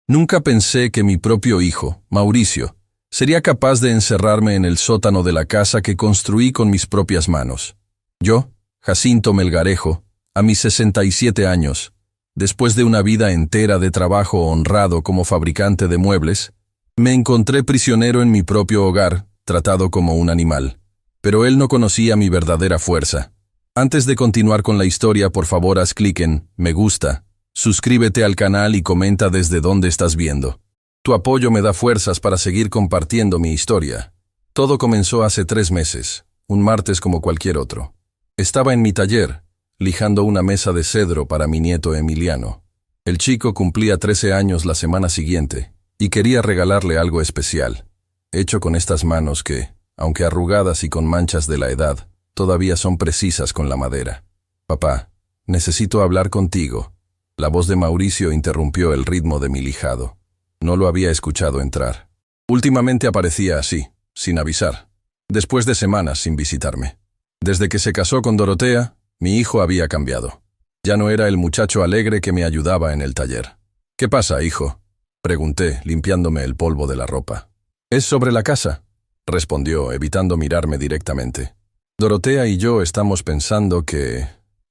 Nunca pensé que mi propio hijo, Mauricio, sería capaz de encerrarme en el sótano de la casa que construí con mis propias manos. Yo, Jacinto Melgarejo, a mis 67 años, después de una vida entera de trabajo honrado como fabricante de muebles, me encontré prisionero en mi propio hogar, tratado como un animal. Pero él no conocía mi verdadera fuerza. Antes de continuar con la historia, por favor haz clic en me gusta, suscríbete al canal y comenta desde dónde estás viendo. Tu apoyo me da fuerzas para seguir compartiendo mi historia. Todo comenzó hace 3 meses, un martes como cualquier otro. Estaba en mi taller, lijando una mesa de cedro para mi nieto Emiliano. El chico cumplía 13 años la semana siguiente, y quería regalarle algo especial, hecho con estas manos que, aunque arrugadas y con manchas de la edad, todavía son precisas con la madera. Papá, necesito hablar contigo. La voz de Mauricio interrumpió el ritmo de mi lijado. No lo había escuchado entrar. Últimamente aparecía así, sin avisar, después de semanas sin visitarme. Desde que se casó con Dorotea, mi hijo había cambiado. Ya no era el muchacho alegre que me ayudaba en el taller. ¿Qué pasa, hijo?, pregunté, limpiándome el polvo de la ropa. «¿Es sobre la casa?», respondió, evitando mirarme directamente. «Dorotea y yo estamos pensando que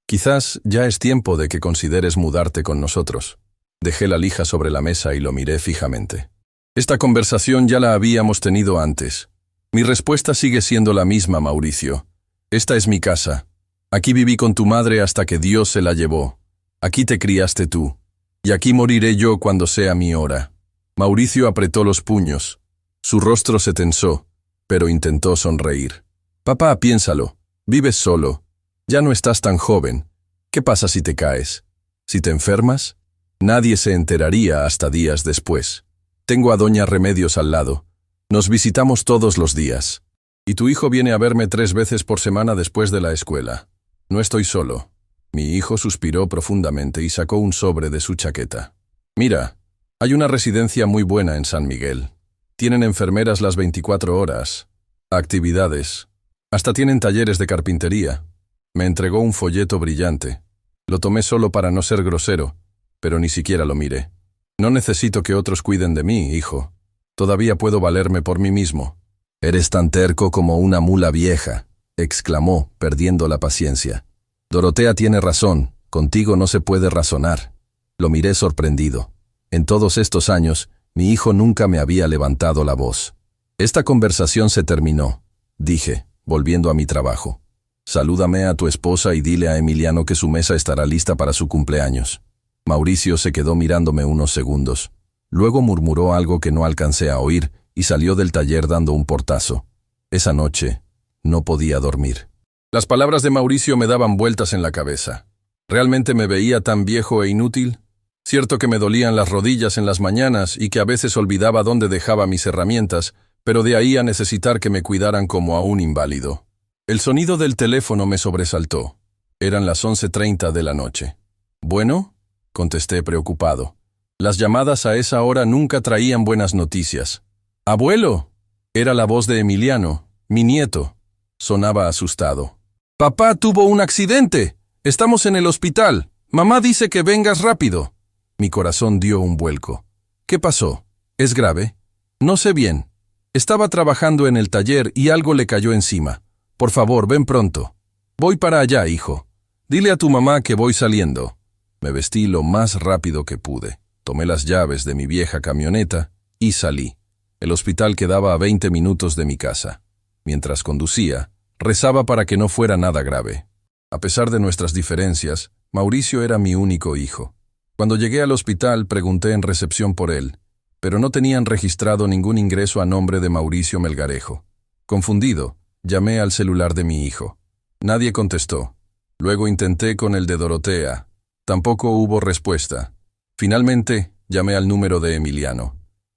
quizás ya es tiempo de que consideres mudarte con nosotros». Dejé la lija sobre la mesa y lo miré fijamente. Esta conversación ya la habíamos tenido antes. Mi respuesta sigue siendo la misma, Mauricio. Esta es mi casa. Aquí viví con tu madre hasta que Dios se la llevó. Aquí te criaste tú. Y aquí moriré yo cuando sea mi hora. Mauricio apretó los puños. Su rostro se tensó, pero intentó sonreír. Papá, piénsalo. Vives solo. Ya no estás tan joven. ¿Qué pasa si te caes? ¿Si te enfermas? Nadie se enteraría hasta días después. Tengo a doña Remedios al lado. Nos visitamos todos los días. Y tu hijo viene a verme 3 veces por semana después de la escuela. No estoy solo. Mi hijo suspiró profundamente y sacó un sobre de su chaqueta. Mira, hay una residencia muy buena en San Miguel. Tienen enfermeras las 24 horas. Actividades. Hasta tienen talleres de carpintería. Me entregó un folleto brillante. Lo tomé solo para no ser grosero, pero ni siquiera lo miré. No necesito que otros cuiden de mí, hijo. Todavía puedo valerme por mí mismo. Eres tan terco como una mula vieja, exclamó, perdiendo la paciencia. Dorotea tiene razón, contigo no se puede razonar. Lo miré sorprendido. En todos estos años, mi hijo nunca me había levantado la voz. Esta conversación se terminó, dije, volviendo a mi trabajo. Salúdame a tu esposa y dile a Emiliano que su mesa estará lista para su cumpleaños. Mauricio se quedó mirándome unos segundos. Luego murmuró algo que no alcancé a oír y salió del taller dando un portazo. Esa noche no podía dormir. Las palabras de Mauricio me daban vueltas en la cabeza. ¿Realmente me veía tan viejo e inútil? Cierto que me dolían las rodillas en las mañanas y que a veces olvidaba dónde dejaba mis herramientas, pero de ahí a necesitar que me cuidaran como a un inválido. El sonido del teléfono me sobresaltó. Eran las 11:30 de la noche. «¿Bueno?», contesté preocupado. Las llamadas a esa hora nunca traían buenas noticias. «¡Abuelo!», era la voz de Emiliano, mi nieto. Sonaba asustado. «Papá tuvo un accidente. Estamos en el hospital. Mamá dice que vengas rápido». Mi corazón dio un vuelco. «¿Qué pasó? ¿Es grave?» «No sé bien. Estaba trabajando en el taller y algo le cayó encima. Por favor, ven pronto». «Voy para allá, hijo. Dile a tu mamá que voy saliendo». Me vestí lo más rápido que pude. Tomé las llaves de mi vieja camioneta y salí. El hospital quedaba a 20 minutos de mi casa. Mientras conducía, rezaba para que no fuera nada grave. A pesar de nuestras diferencias, Mauricio era mi único hijo. Cuando llegué al hospital, pregunté en recepción por él, pero no tenían registrado ningún ingreso a nombre de Mauricio Melgarejo. Confundido, llamé al celular de mi hijo. Nadie contestó. Luego intenté con el de Dorotea. Tampoco hubo respuesta. Finalmente, llamé al número de Emiliano.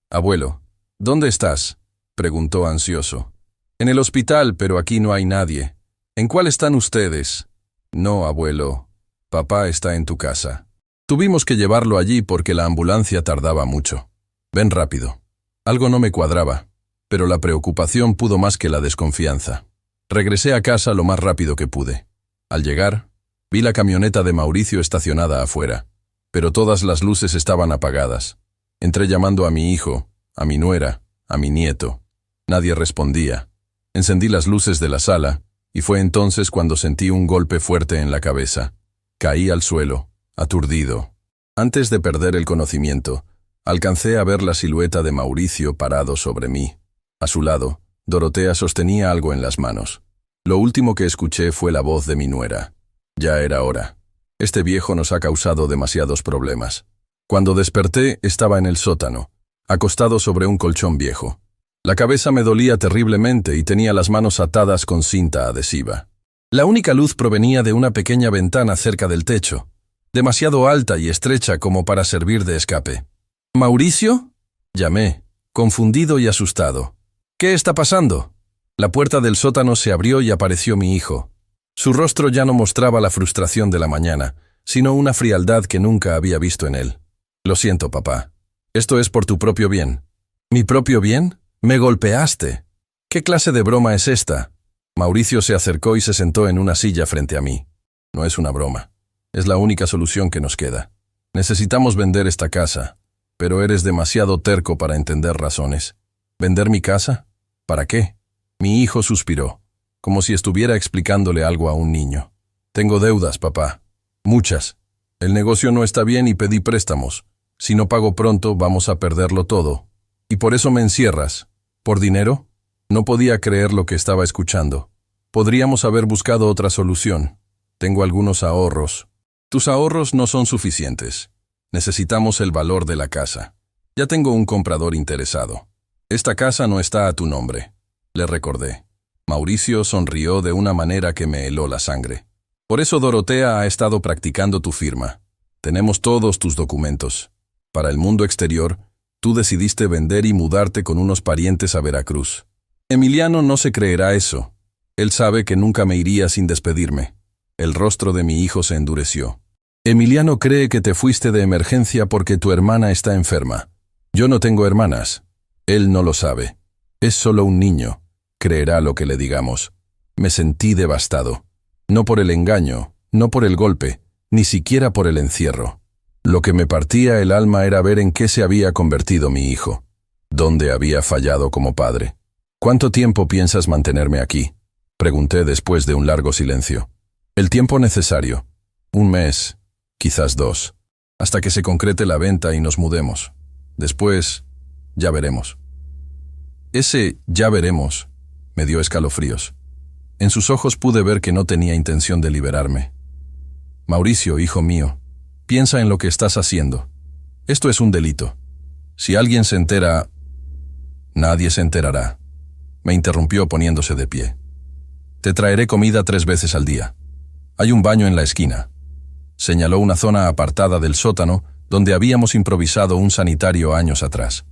«Abuelo, ¿dónde estás?», preguntó ansioso. «En el hospital, pero aquí no hay nadie». «¿En cuál están ustedes?». «No, abuelo. Papá está en tu casa. Tuvimos que llevarlo allí porque la ambulancia tardaba mucho. Ven rápido». Algo no me cuadraba, pero la preocupación pudo más que la desconfianza. Regresé a casa lo más rápido que pude. Al llegar, vi la camioneta de Mauricio estacionada afuera, pero todas las luces estaban apagadas. Entré llamando a mi hijo, a mi nuera, a mi nieto. Nadie respondía. Encendí las luces de la sala, y fue entonces cuando sentí un golpe fuerte en la cabeza. Caí al suelo, aturdido. Antes de perder el conocimiento, alcancé a ver la silueta de Mauricio parado sobre mí. A su lado, Dorotea sostenía algo en las manos. Lo último que escuché fue la voz de mi nuera. Ya era hora. Este viejo nos ha causado demasiados problemas. Cuando desperté, estaba en el sótano, acostado sobre un colchón viejo. La cabeza me dolía terriblemente y tenía las manos atadas con cinta adhesiva. La única luz provenía de una pequeña ventana cerca del techo, demasiado alta y estrecha como para servir de escape. ¿Mauricio?, llamé, confundido y asustado. ¿Qué está pasando? La puerta del sótano se abrió y apareció mi hijo. Su rostro ya no mostraba la frustración de la mañana, sino una frialdad que nunca había visto en él. Lo siento, papá. Esto es por tu propio bien. ¿Mi propio bien? Me golpeaste. ¿Qué clase de broma es esta? Mauricio se acercó y se sentó en una silla frente a mí. No es una broma. Es la única solución que nos queda. Necesitamos vender esta casa, pero eres demasiado terco para entender razones. ¿Vender mi casa? ¿Para qué? Mi hijo suspiró, como si estuviera explicándole algo a un niño. Tengo deudas, papá. Muchas. El negocio no está bien y pedí préstamos. Si no pago pronto, vamos a perderlo todo. ¿Y por eso me encierras? ¿Por dinero? No podía creer lo que estaba escuchando. Podríamos haber buscado otra solución. Tengo algunos ahorros. Tus ahorros no son suficientes. Necesitamos el valor de la casa. Ya tengo un comprador interesado. Esta casa no está a tu nombre, le recordé. Mauricio sonrió de una manera que me heló la sangre. Por eso Dorotea ha estado practicando tu firma. Tenemos todos tus documentos. Para el mundo exterior, tú decidiste vender y mudarte con unos parientes a Veracruz. Emiliano no se creerá eso. Él sabe que nunca me iría sin despedirme. El rostro de mi hijo se endureció. Emiliano cree que te fuiste de emergencia porque tu hermana está enferma. Yo no tengo hermanas. Él no lo sabe. Es solo un niño. Creerá lo que le digamos. Me sentí devastado. No por el engaño, no por el golpe, ni siquiera por el encierro. Lo que me partía el alma era ver en qué se había convertido mi hijo. ¿Dónde había fallado como padre? ¿Cuánto tiempo piensas mantenerme aquí?, pregunté después de un largo silencio. El tiempo necesario. 1 mes, quizás 2, hasta que se concrete la venta y nos mudemos. Después, ya veremos. Ese «ya veremos» me dio escalofríos. En sus ojos pude ver que no tenía intención de liberarme. Mauricio, hijo mío, piensa en lo que estás haciendo. Esto es un delito. Si alguien se entera... Nadie se enterará. Me interrumpió poniéndose de pie. Te traeré comida 3 veces al día. Hay un baño en la esquina. Señaló una zona apartada del sótano donde habíamos improvisado un sanitario años atrás.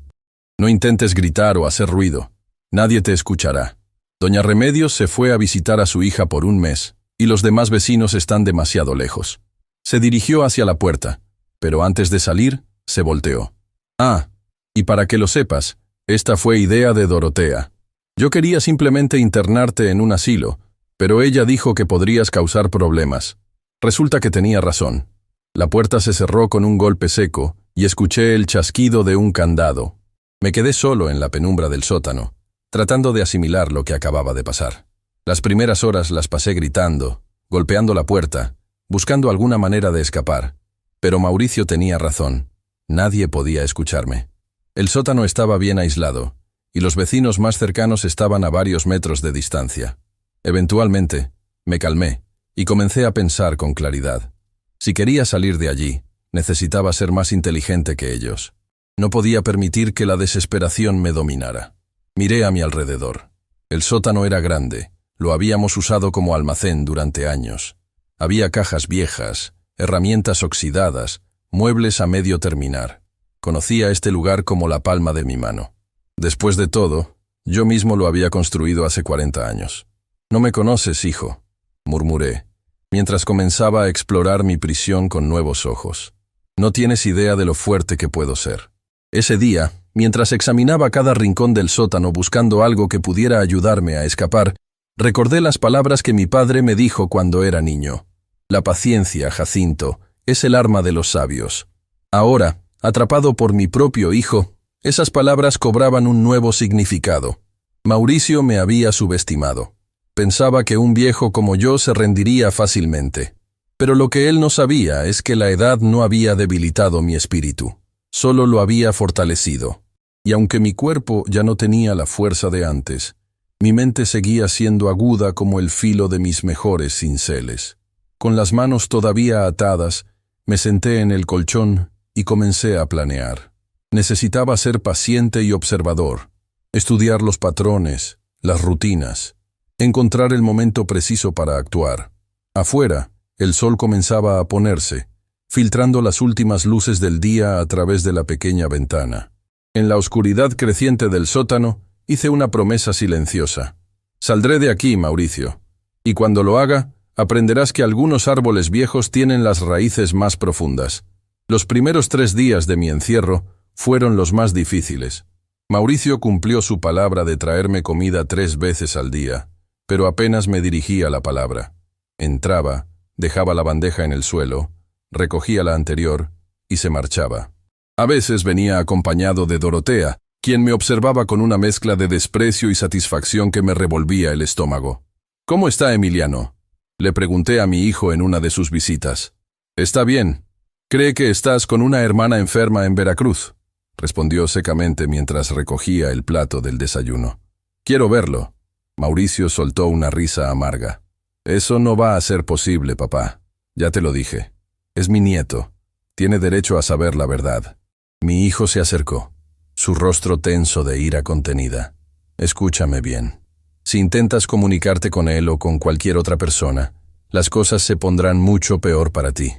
No intentes gritar o hacer ruido. Nadie te escuchará. Doña Remedios se fue a visitar a su hija por 1 mes, y los demás vecinos están demasiado lejos. Se dirigió hacia la puerta, pero antes de salir, se volteó. Ah, y para que lo sepas, esta fue idea de Dorotea. Yo quería simplemente internarte en un asilo, pero ella dijo que podrías causar problemas. Resulta que tenía razón. La puerta se cerró con un golpe seco y escuché el chasquido de un candado. Me quedé solo en la penumbra del sótano, tratando de asimilar lo que acababa de pasar. Las primeras horas las pasé gritando, golpeando la puerta, buscando alguna manera de escapar. Pero Mauricio tenía razón. Nadie podía escucharme. El sótano estaba bien aislado, y los vecinos más cercanos estaban a varios metros de distancia. Eventualmente, me calmé y comencé a pensar con claridad. Si quería salir de allí, necesitaba ser más inteligente que ellos. No podía permitir que la desesperación me dominara. Miré a mi alrededor. El sótano era grande. Lo habíamos usado como almacén durante años. Había cajas viejas, herramientas oxidadas, muebles a medio terminar. Conocía este lugar como la palma de mi mano. Después de todo, yo mismo lo había construido hace 40 años. «No me conoces, hijo», murmuré, mientras comenzaba a explorar mi prisión con nuevos ojos. «No tienes idea de lo fuerte que puedo ser». Ese día, mientras examinaba cada rincón del sótano buscando algo que pudiera ayudarme a escapar, recordé las palabras que mi padre me dijo cuando era niño. La paciencia, Jacinto, es el arma de los sabios. Ahora, Atrapado por mi propio hijo, esas palabras cobraban un nuevo significado. Mauricio me había subestimado. Pensaba que un viejo como yo se rendiría fácilmente. Pero lo que él no sabía es que la edad no había debilitado mi espíritu, solo lo había fortalecido. Y aunque mi cuerpo ya no tenía la fuerza de antes, mi mente seguía siendo aguda como el filo de mis mejores cinceles. Con las manos todavía atadas, me senté en el colchón y comencé a planear. Necesitaba ser paciente y observador, estudiar los patrones, las rutinas, encontrar el momento preciso para actuar. Afuera, el sol comenzaba a ponerse, filtrando las últimas luces del día a través de la pequeña ventana. En la oscuridad creciente del sótano, hice una promesa silenciosa. Saldré de aquí, Mauricio, y cuando lo haga, aprenderás que algunos árboles viejos tienen las raíces más profundas. Los primeros 3 días de mi encierro fueron los más difíciles. Mauricio cumplió su palabra de traerme comida 3 veces al día, pero apenas me dirigía la palabra. Entraba, dejaba la bandeja en el suelo, recogía la anterior y se marchaba. A veces venía acompañado de Dorotea, quien me observaba con una mezcla de desprecio y satisfacción que me revolvía el estómago. «¿Cómo está Emiliano?», le pregunté a mi hijo en una de sus visitas. «Está bien. Cree que estás con una hermana enferma en Veracruz», respondió secamente mientras recogía el plato del desayuno. «Quiero verlo». Mauricio soltó una risa amarga. «Eso no va a ser posible, papá. Ya te lo dije. Es mi nieto. Tiene derecho a saber la verdad». Mi hijo se acercó, su rostro tenso de ira contenida. «Escúchame bien. Si intentas comunicarte con él o con cualquier otra persona, las cosas se pondrán mucho peor para ti.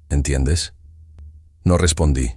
¿Entiendes?». No respondí.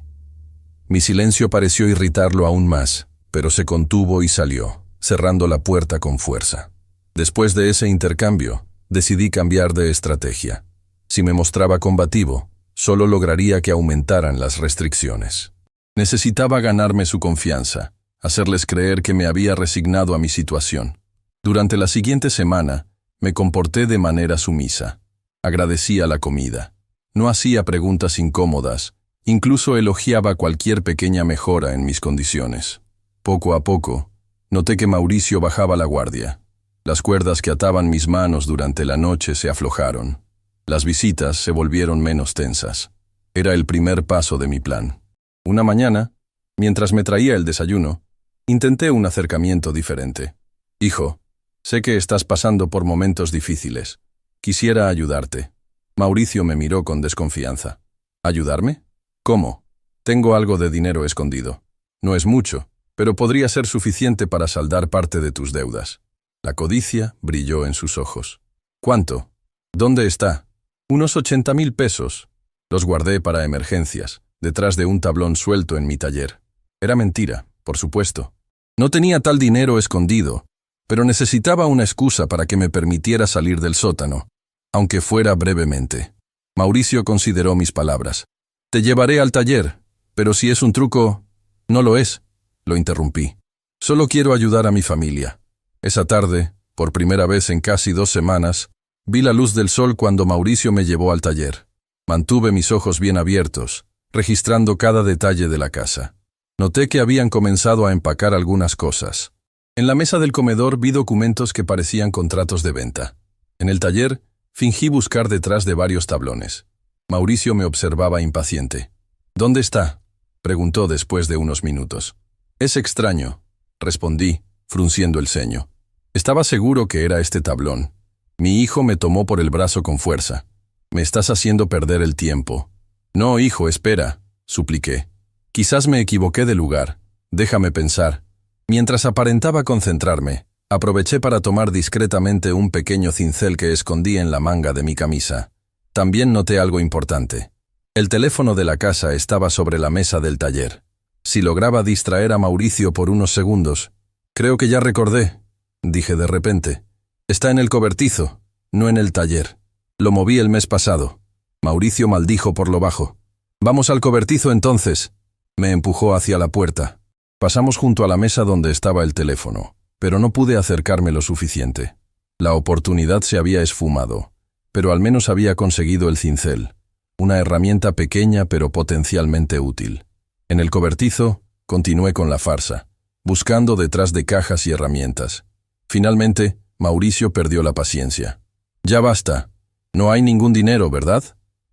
Mi silencio pareció irritarlo aún más, pero se contuvo y salió, cerrando la puerta con fuerza. Después de ese intercambio, decidí cambiar de estrategia. Si me mostraba combativo, solo lograría que aumentaran las restricciones. Necesitaba ganarme su confianza, hacerles creer que me había resignado a mi situación. Durante la siguiente semana, me comporté de manera sumisa. Agradecía la comida. No hacía preguntas incómodas. Incluso elogiaba cualquier pequeña mejora en mis condiciones. Poco a poco, noté que Mauricio bajaba la guardia. Las cuerdas que ataban mis manos durante la noche se aflojaron. Las visitas se volvieron menos tensas. Era el primer paso de mi plan. Una mañana, mientras me traía el desayuno, intenté un acercamiento diferente. «Hijo, sé que estás pasando por momentos difíciles. Quisiera ayudarte». Mauricio me miró con desconfianza. «¿Ayudarme? ¿Cómo? Tengo algo de dinero escondido. No es mucho, pero podría ser suficiente para saldar parte de tus deudas». La codicia brilló en sus ojos. «¿Cuánto? ¿Dónde está?» «Unos 80,000 pesos. Los guardé para emergencias, detrás de un tablón suelto en mi taller». Era mentira, por supuesto. No tenía tal dinero escondido, pero necesitaba una excusa para que me permitiera salir del sótano, aunque fuera brevemente. Mauricio consideró mis palabras. «Te llevaré al taller, pero si es un truco...». «No lo es», lo interrumpí. «Solo quiero ayudar a mi familia». Esa tarde, por primera vez en casi 2 semanas, vi la luz del sol cuando Mauricio me llevó al taller. Mantuve mis ojos bien abiertos, registrando cada detalle de la casa. Noté que habían comenzado a empacar algunas cosas. En la mesa del comedor vi documentos que parecían contratos de venta. En el taller, fingí buscar detrás de varios tablones. Mauricio me observaba impaciente. «¿Dónde está?», preguntó después de unos minutos. «Es extraño», respondí, frunciendo el ceño. Estaba seguro que era este tablón. Mi hijo me tomó por el brazo con fuerza. «Me estás haciendo perder el tiempo». «No, hijo, espera», supliqué. «Quizás me equivoqué de lugar. Déjame pensar». Mientras aparentaba concentrarme, aproveché para tomar discretamente un pequeño cincel que escondí en la manga de mi camisa. También noté algo importante. El teléfono de la casa estaba sobre la mesa del taller. Si lograba distraer a Mauricio por unos segundos... «Creo que ya recordé», dije de repente. «Está en el cobertizo, no en el taller. Lo moví el mes pasado». Mauricio maldijo por lo bajo. «Vamos al cobertizo entonces». Me empujó hacia la puerta. Pasamos junto a la mesa donde estaba el teléfono, pero no pude acercarme lo suficiente. La oportunidad se había esfumado, pero al menos había conseguido el cincel, una herramienta pequeña pero potencialmente útil. En el cobertizo, continué con la farsa, buscando detrás de cajas y herramientas. Finalmente, Mauricio perdió la paciencia. «Ya basta. No hay ningún dinero, ¿verdad?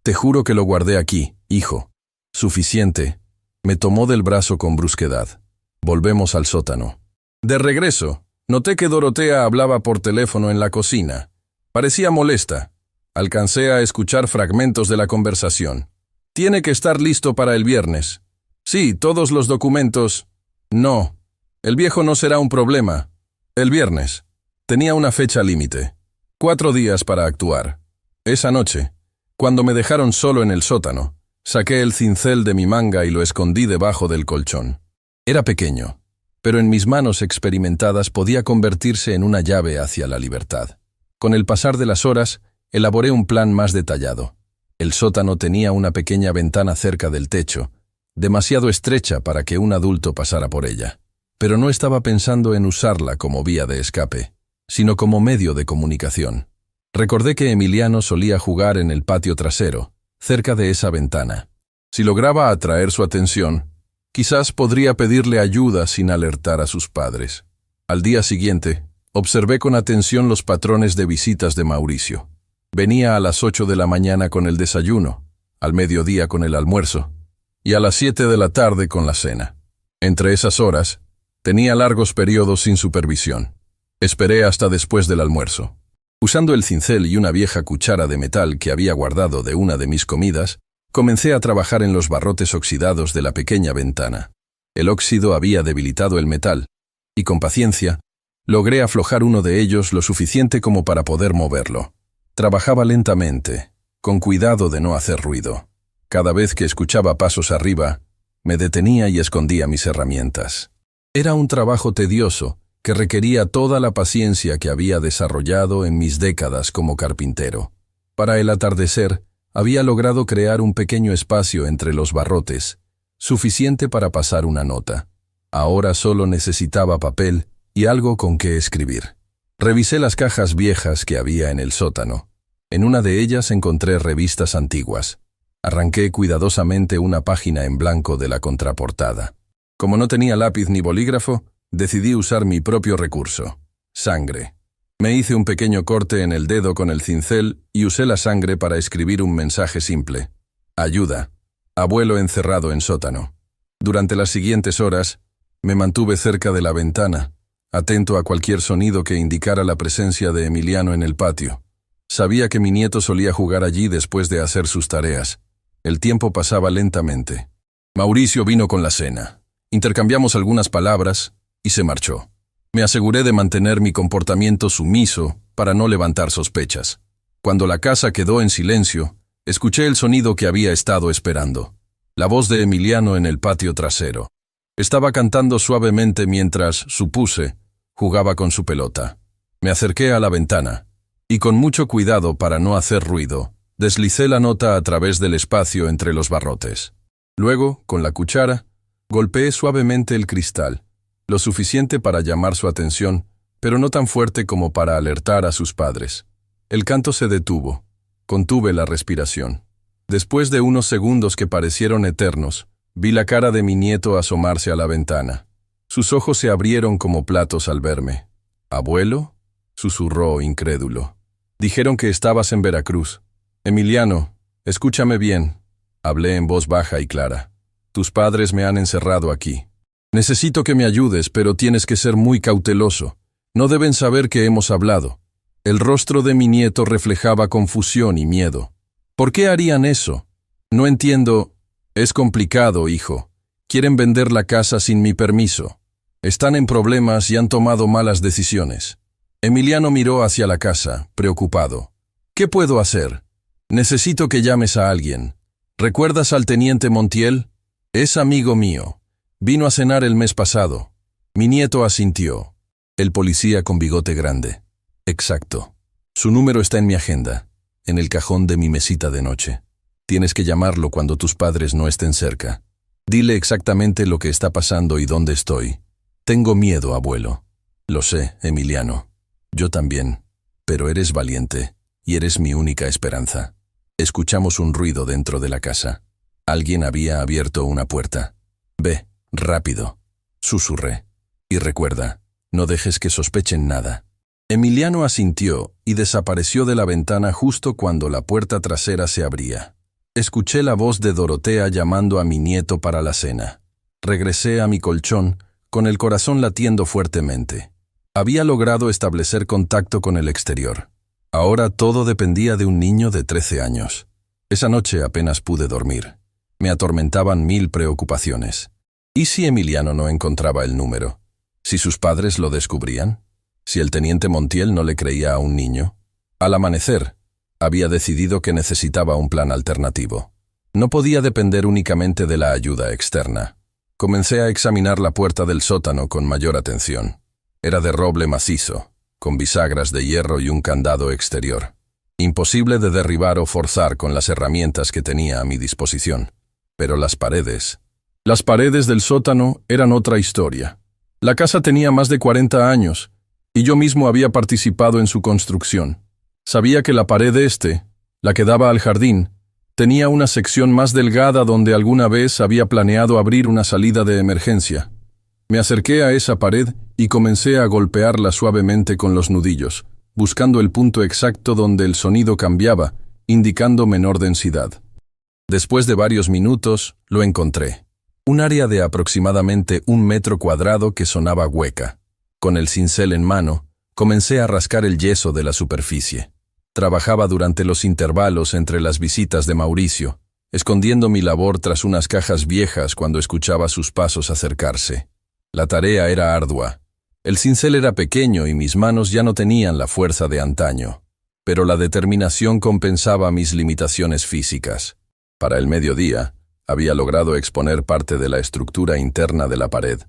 Te juro que lo guardé aquí, hijo». «Suficiente». Me tomó del brazo con brusquedad. Volvemos al sótano. De regreso, noté que Dorotea hablaba por teléfono en la cocina. Parecía molesta. Alcancé a escuchar fragmentos de la conversación. «Tiene que estar listo para el viernes». «Sí, todos los documentos». «No. El viejo no será un problema. El viernes». Tenía una fecha límite. 4 días para actuar. Esa noche, cuando me dejaron solo en el sótano, saqué el cincel de mi manga y lo escondí debajo del colchón. Era pequeño, pero en mis manos experimentadas podía convertirse en una llave hacia la libertad. Con el pasar de las horas, elaboré un plan más detallado. El sótano tenía una pequeña ventana cerca del techo, demasiado estrecha para que un adulto pasara por ella. Pero no estaba pensando en usarla como vía de escape, sino como medio de comunicación. Recordé que Emiliano solía jugar en el patio trasero, cerca de esa ventana. Si lograba atraer su atención, quizás podría pedirle ayuda sin alertar a sus padres. Al día siguiente, observé con atención los patrones de visitas de Mauricio. Venía a las 8 de la mañana con el desayuno, al mediodía con el almuerzo, y a las 7 de la tarde con la cena. Entre esas horas, tenía largos periodos sin supervisión. Esperé hasta después del almuerzo. Usando el cincel y una vieja cuchara de metal que había guardado de una de mis comidas, comencé a trabajar en los barrotes oxidados de la pequeña ventana. El óxido había debilitado el metal, y con paciencia, logré aflojar uno de ellos lo suficiente como para poder moverlo. Trabajaba lentamente, con cuidado de no hacer ruido. Cada vez que escuchaba pasos arriba, me detenía y escondía mis herramientas. Era un trabajo tedioso, que requería toda la paciencia que había desarrollado en mis décadas como carpintero. Para el atardecer, había logrado crear un pequeño espacio entre los barrotes, suficiente para pasar una nota. Ahora solo necesitaba papel y algo con que escribir. Revisé las cajas viejas que había en el sótano. En una de ellas encontré revistas antiguas. Arranqué cuidadosamente una página en blanco de la contraportada. Como no tenía lápiz ni bolígrafo, decidí usar mi propio recurso: sangre. Me hice un pequeño corte en el dedo con el cincel y usé la sangre para escribir un mensaje simple: ayuda, abuelo encerrado en sótano. Durante las siguientes horas, me mantuve cerca de la ventana, atento a cualquier sonido que indicara la presencia de Emiliano en el patio. Sabía que mi nieto solía jugar allí después de hacer sus tareas. El tiempo pasaba lentamente. Mauricio vino con la cena. Intercambiamos algunas palabras y se marchó. Me aseguré de mantener mi comportamiento sumiso para no levantar sospechas. Cuando la casa quedó en silencio, escuché el sonido que había estado esperando: la voz de Emiliano en el patio trasero. Estaba cantando suavemente mientras, supuse, jugaba con su pelota. Me acerqué a la ventana y, con mucho cuidado para no hacer ruido, deslicé la nota a través del espacio entre los barrotes. Luego, con la cuchara, golpeé suavemente el cristal, lo suficiente para llamar su atención, pero no tan fuerte como para alertar a sus padres. El canto se detuvo. Contuve la respiración. Después de unos segundos que parecieron eternos, vi la cara de mi nieto asomarse a la ventana. Sus ojos se abrieron como platos al verme. «¿Abuelo?», susurró incrédulo. «Dijeron que estabas en Veracruz». «Emiliano, escúchame bien», hablé en voz baja y clara. «Tus padres me han encerrado aquí. Necesito que me ayudes, pero tienes que ser muy cauteloso. No deben saber que hemos hablado». El rostro de mi nieto reflejaba confusión y miedo. «¿Por qué harían eso? No entiendo». «Es complicado, hijo. Quieren vender la casa sin mi permiso. Están en problemas y han tomado malas decisiones». Emiliano miró hacia la casa, preocupado. «¿Qué puedo hacer? Necesito que llames a alguien. ¿Recuerdas al teniente Montiel? Es amigo mío. Vino a cenar el mes pasado». Mi nieto asintió. «El policía con bigote grande». «Exacto. Su número está en mi agenda, en el cajón de mi mesita de noche. Tienes que llamarlo cuando tus padres no estén cerca. Dile exactamente lo que está pasando y dónde estoy. Tengo miedo, abuelo». «Lo sé, Emiliano. Yo también. Pero eres valiente, y eres mi única esperanza». Escuchamos un ruido dentro de la casa. Alguien había abierto una puerta. Ve, rápido, susurré. Y recuerda, no dejes que sospechen nada. Emiliano asintió y desapareció de la ventana justo cuando la puerta trasera se abría. Escuché la voz de Dorotea llamando a mi nieto para la cena. Regresé a mi colchón, con el corazón latiendo fuertemente. Había logrado establecer contacto con el exterior. Ahora todo dependía de un niño de 13 años. Esa noche apenas pude dormir. Me atormentaban 1000 preocupaciones. ¿Y si Emiliano no encontraba el número? ¿Si sus padres lo descubrían? ¿Si el teniente Montiel no le creía a un niño? Al amanecer, había decidido que necesitaba un plan alternativo. No podía depender únicamente de la ayuda externa. Comencé a examinar la puerta del sótano con mayor atención. Era de roble macizo, con bisagras de hierro y un candado exterior. Imposible de derribar o forzar con las herramientas que tenía a mi disposición. Pero las paredes... Las paredes del sótano eran otra historia. La casa tenía más de 40 años, y yo mismo había participado en su construcción. Sabía que la pared la que daba al jardín, tenía una sección más delgada donde alguna vez había planeado abrir una salida de emergencia. Me acerqué a esa pared y comencé a golpearla suavemente con los nudillos, buscando el punto exacto donde el sonido cambiaba, indicando menor densidad. Después de varios minutos, lo encontré. Un área de aproximadamente 1 metro cuadrado que sonaba hueca. Con el cincel en mano, comencé a rascar el yeso de la superficie. Trabajaba durante los intervalos entre las visitas de Mauricio, escondiendo mi labor tras unas cajas viejas cuando escuchaba sus pasos acercarse. La tarea era ardua. El cincel era pequeño y mis manos ya no tenían la fuerza de antaño, pero la determinación compensaba mis limitaciones físicas. Para el mediodía, había logrado exponer parte de la estructura interna de la pared,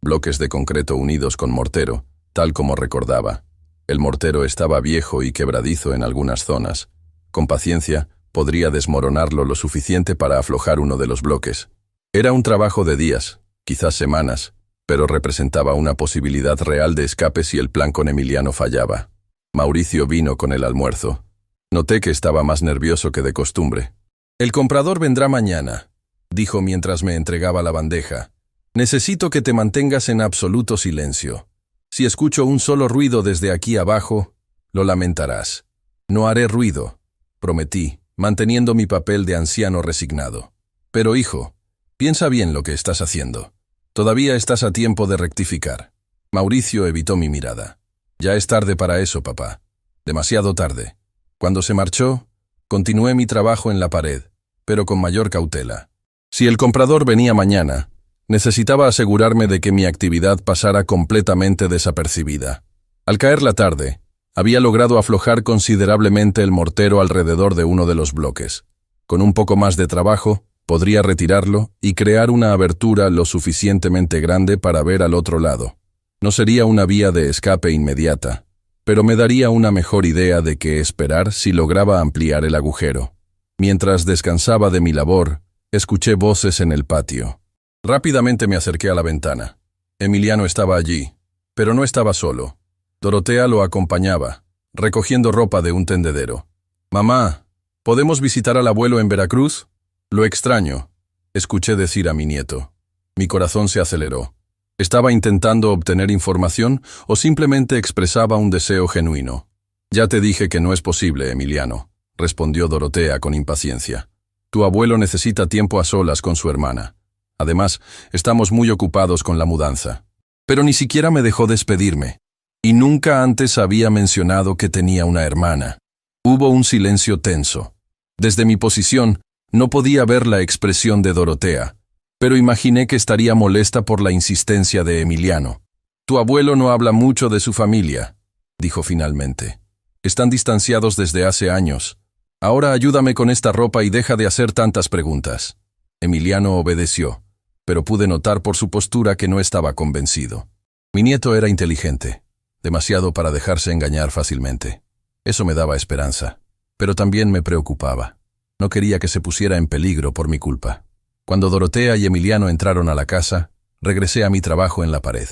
bloques de concreto unidos con mortero, tal como recordaba. El mortero estaba viejo y quebradizo en algunas zonas. Con paciencia, podría desmoronarlo lo suficiente para aflojar uno de los bloques. Era un trabajo de días, quizás semanas, pero representaba una posibilidad real de escape si el plan con Emiliano fallaba. Mauricio vino con el almuerzo. Noté que estaba más nervioso que de costumbre. «El comprador vendrá mañana», dijo mientras me entregaba la bandeja. «Necesito que te mantengas en absoluto silencio. Si escucho un solo ruido desde aquí abajo, lo lamentarás. No haré ruido», prometí, manteniendo mi papel de anciano resignado. «Pero hijo, piensa bien lo que estás haciendo. Todavía estás a tiempo de rectificar». Mauricio evitó mi mirada. «Ya es tarde para eso, papá. Demasiado tarde». Cuando se marchó, continué mi trabajo en la pared, pero con mayor cautela. Si el comprador venía mañana, necesitaba asegurarme de que mi actividad pasara completamente desapercibida. Al caer la tarde, había logrado aflojar considerablemente el mortero alrededor de uno de los bloques. Con un poco más de trabajo, podría retirarlo y crear una abertura lo suficientemente grande para ver al otro lado. No sería una vía de escape inmediata, pero me daría una mejor idea de qué esperar si lograba ampliar el agujero. Mientras descansaba de mi labor, escuché voces en el patio. Rápidamente me acerqué a la ventana. Emiliano estaba allí, pero no estaba solo. Dorotea lo acompañaba, recogiendo ropa de un tendedero. «Mamá, ¿podemos visitar al abuelo en Veracruz? Lo extraño», escuché decir a mi nieto. Mi corazón se aceleró. ¿Estaba intentando obtener información o simplemente expresaba un deseo genuino? «Ya te dije que no es posible, Emiliano», respondió Dorotea con impaciencia. «Tu abuelo necesita tiempo a solas con su hermana. Además, estamos muy ocupados con la mudanza». Pero ni siquiera me dejó despedirme. Y nunca antes había mencionado que tenía una hermana. Hubo un silencio tenso. Desde mi posición, no podía ver la expresión de Dorotea, pero imaginé que estaría molesta por la insistencia de Emiliano. «Tu abuelo no habla mucho de su familia», dijo finalmente. «Están distanciados desde hace años. Ahora ayúdame con esta ropa y deja de hacer tantas preguntas». Emiliano obedeció, pero pude notar por su postura que no estaba convencido. Mi nieto era inteligente, demasiado para dejarse engañar fácilmente. Eso me daba esperanza, pero también me preocupaba. No quería que se pusiera en peligro por mi culpa. Cuando Dorotea y Emiliano entraron a la casa, regresé a mi trabajo en la pared.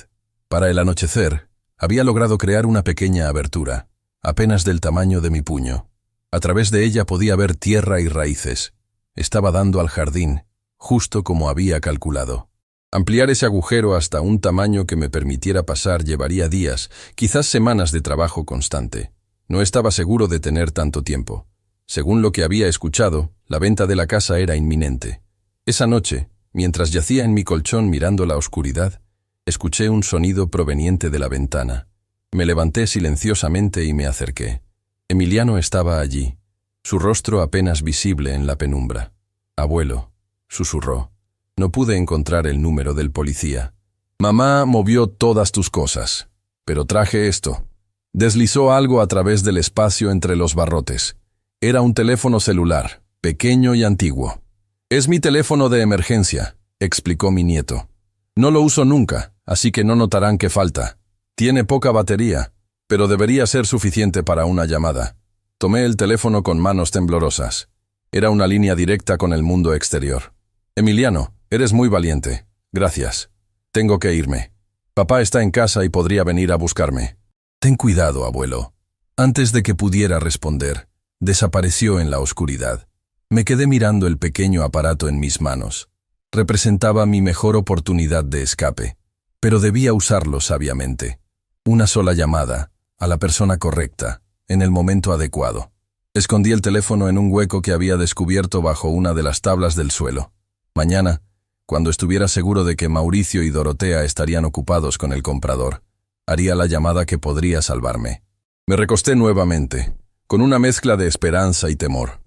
Para el anochecer, había logrado crear una pequeña abertura, apenas del tamaño de mi puño. A través de ella podía ver tierra y raíces. Estaba dando al jardín, justo como había calculado. Ampliar ese agujero hasta un tamaño que me permitiera pasar llevaría días, quizás semanas de trabajo constante. No estaba seguro de tener tanto tiempo. Según lo que había escuchado, la venta de la casa era inminente. Esa noche, mientras yacía en mi colchón mirando la oscuridad, escuché un sonido proveniente de la ventana. Me levanté silenciosamente y me acerqué. Emiliano estaba allí, su rostro apenas visible en la penumbra. «Abuelo», susurró. No pude encontrar el número del policía. «Mamá movió todas tus cosas, pero traje esto». Deslizó algo a través del espacio entre los barrotes. Era un teléfono celular, pequeño y antiguo. «Es mi teléfono de emergencia», explicó mi nieto. «No lo uso nunca, así que no notarán que falta. Tiene poca batería, pero debería ser suficiente para una llamada». Tomé el teléfono con manos temblorosas. Era una línea directa con el mundo exterior. «Emiliano, eres muy valiente. Gracias. Tengo que irme. Papá está en casa y podría venir a buscarme». «Ten cuidado, abuelo». Antes de que pudiera responder, desapareció en la oscuridad. Me quedé mirando el pequeño aparato en mis manos. Representaba mi mejor oportunidad de escape, pero debía usarlo sabiamente. Una sola llamada, a la persona correcta, en el momento adecuado. Escondí el teléfono en un hueco que había descubierto bajo una de las tablas del suelo. Mañana, cuando estuviera seguro de que Mauricio y Dorotea estarían ocupados con el comprador, haría la llamada que podría salvarme. Me recosté nuevamente, con una mezcla de esperanza y temor.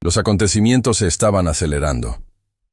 Los acontecimientos se estaban acelerando.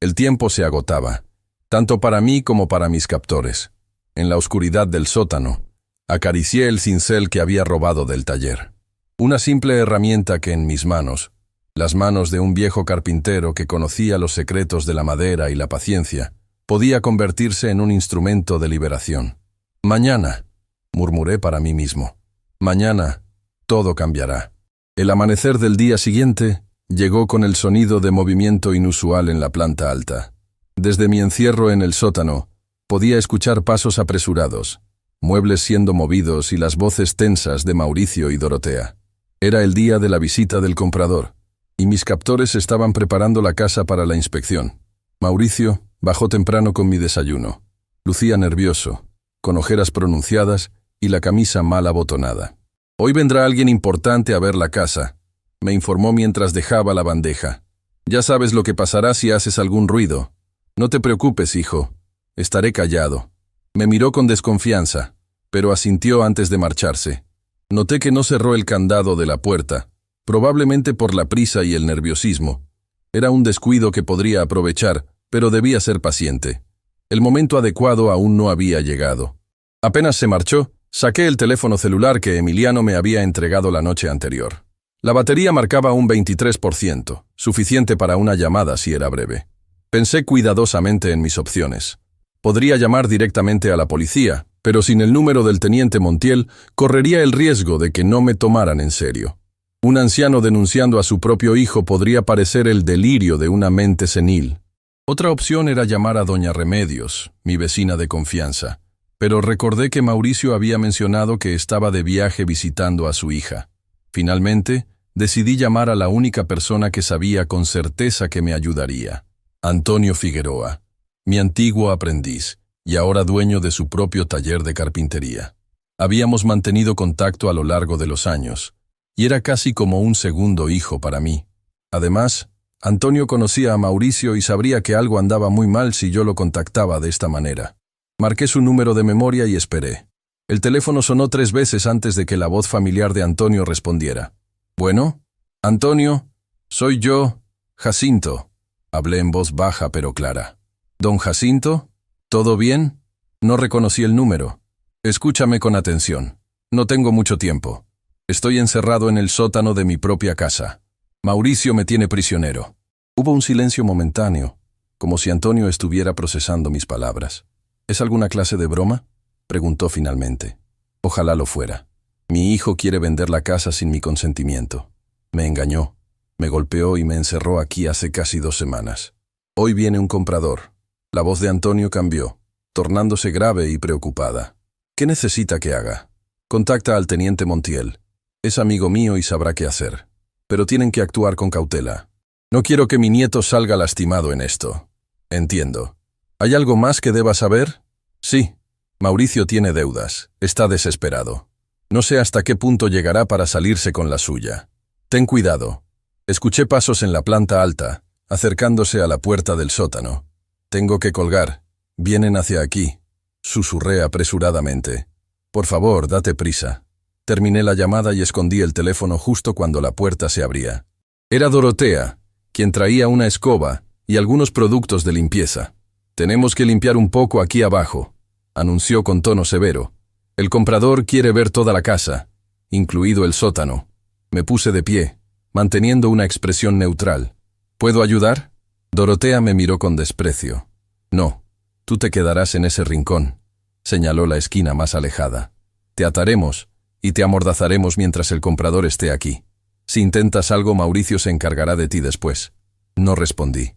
El tiempo se agotaba, tanto para mí como para mis captores. En la oscuridad del sótano, acaricié el cincel que había robado del taller. Una simple herramienta que en mis manos, las manos de un viejo carpintero que conocía los secretos de la madera y la paciencia, podía convertirse en un instrumento de liberación. «Mañana», murmuré para mí mismo. «Mañana, todo cambiará». El amanecer del día siguiente llegó con el sonido de movimiento inusual en la planta alta. Desde mi encierro en el sótano, podía escuchar pasos apresurados, muebles siendo movidos y las voces tensas de Mauricio y Dorotea. Era el día de la visita del comprador, y mis captores estaban preparando la casa para la inspección. Mauricio bajó temprano con mi desayuno. Lucía nervioso, con ojeras pronunciadas y la camisa mal abotonada. «Hoy vendrá alguien importante a ver la casa», me informó mientras dejaba la bandeja. «Ya sabes lo que pasará si haces algún ruido. No te preocupes, hijo. Estaré callado». Me miró con desconfianza, pero asintió antes de marcharse. Noté que no cerró el candado de la puerta, probablemente por la prisa y el nerviosismo. Era un descuido que podría aprovechar, pero debía ser paciente. El momento adecuado aún no había llegado. Apenas se marchó, saqué el teléfono celular que Emiliano me había entregado la noche anterior. La batería marcaba un 23%, suficiente para una llamada si era breve. Pensé cuidadosamente en mis opciones. Podría llamar directamente a la policía, pero sin el número del teniente Montiel, correría el riesgo de que no me tomaran en serio. Un anciano denunciando a su propio hijo podría parecer el delirio de una mente senil. Otra opción era llamar a doña Remedios, mi vecina de confianza, pero recordé que Mauricio había mencionado que estaba de viaje visitando a su hija. Finalmente, decidí llamar a la única persona que sabía con certeza que me ayudaría: Antonio Figueroa, mi antiguo aprendiz, y ahora dueño de su propio taller de carpintería. Habíamos mantenido contacto a lo largo de los años, y era casi como un segundo hijo para mí. Además, Antonio conocía a Mauricio y sabría que algo andaba muy mal si yo lo contactaba de esta manera. Marqué su número de memoria y esperé. El teléfono sonó 3 veces antes de que la voz familiar de Antonio respondiera. «Bueno, Antonio, soy yo, Jacinto», hablé en voz baja pero clara. «¿Don Jacinto? ¿Todo bien?» No reconocí el número. «Escúchame con atención. No tengo mucho tiempo. Estoy encerrado en el sótano de mi propia casa. Mauricio me tiene prisionero». Hubo un silencio momentáneo, como si Antonio estuviera procesando mis palabras. «¿Es alguna clase de broma?», preguntó finalmente. «Ojalá lo fuera. Mi hijo quiere vender la casa sin mi consentimiento. Me engañó, me golpeó y me encerró aquí hace casi 2 semanas. Hoy viene un comprador». La voz de Antonio cambió, tornándose grave y preocupada. «¿Qué necesita que haga?» «Contacta al teniente Montiel. Es amigo mío y sabrá qué hacer. Pero tienen que actuar con cautela. No quiero que mi nieto salga lastimado en esto». «Entiendo. ¿Hay algo más que deba saber? Sí. Mauricio tiene deudas. Está desesperado. No sé hasta qué punto llegará para salirse con la suya. Ten cuidado. Escuché pasos en la planta alta, acercándose a la puerta del sótano. Tengo que colgar. Vienen hacia aquí. Susurré apresuradamente. Por favor, date prisa. Terminé la llamada y escondí el teléfono justo cuando la puerta se abría. Era Dorotea, quien traía una escoba y algunos productos de limpieza. Tenemos que limpiar un poco aquí abajo, anunció con tono severo. El comprador quiere ver toda la casa, incluido el sótano. Me puse de pie, manteniendo una expresión neutral. ¿Puedo ayudar? Dorotea me miró con desprecio. No, tú te quedarás en ese rincón, señaló la esquina más alejada. Te ataremos y te amordazaremos mientras el comprador esté aquí. Si intentas algo, Mauricio se encargará de ti después. No respondí.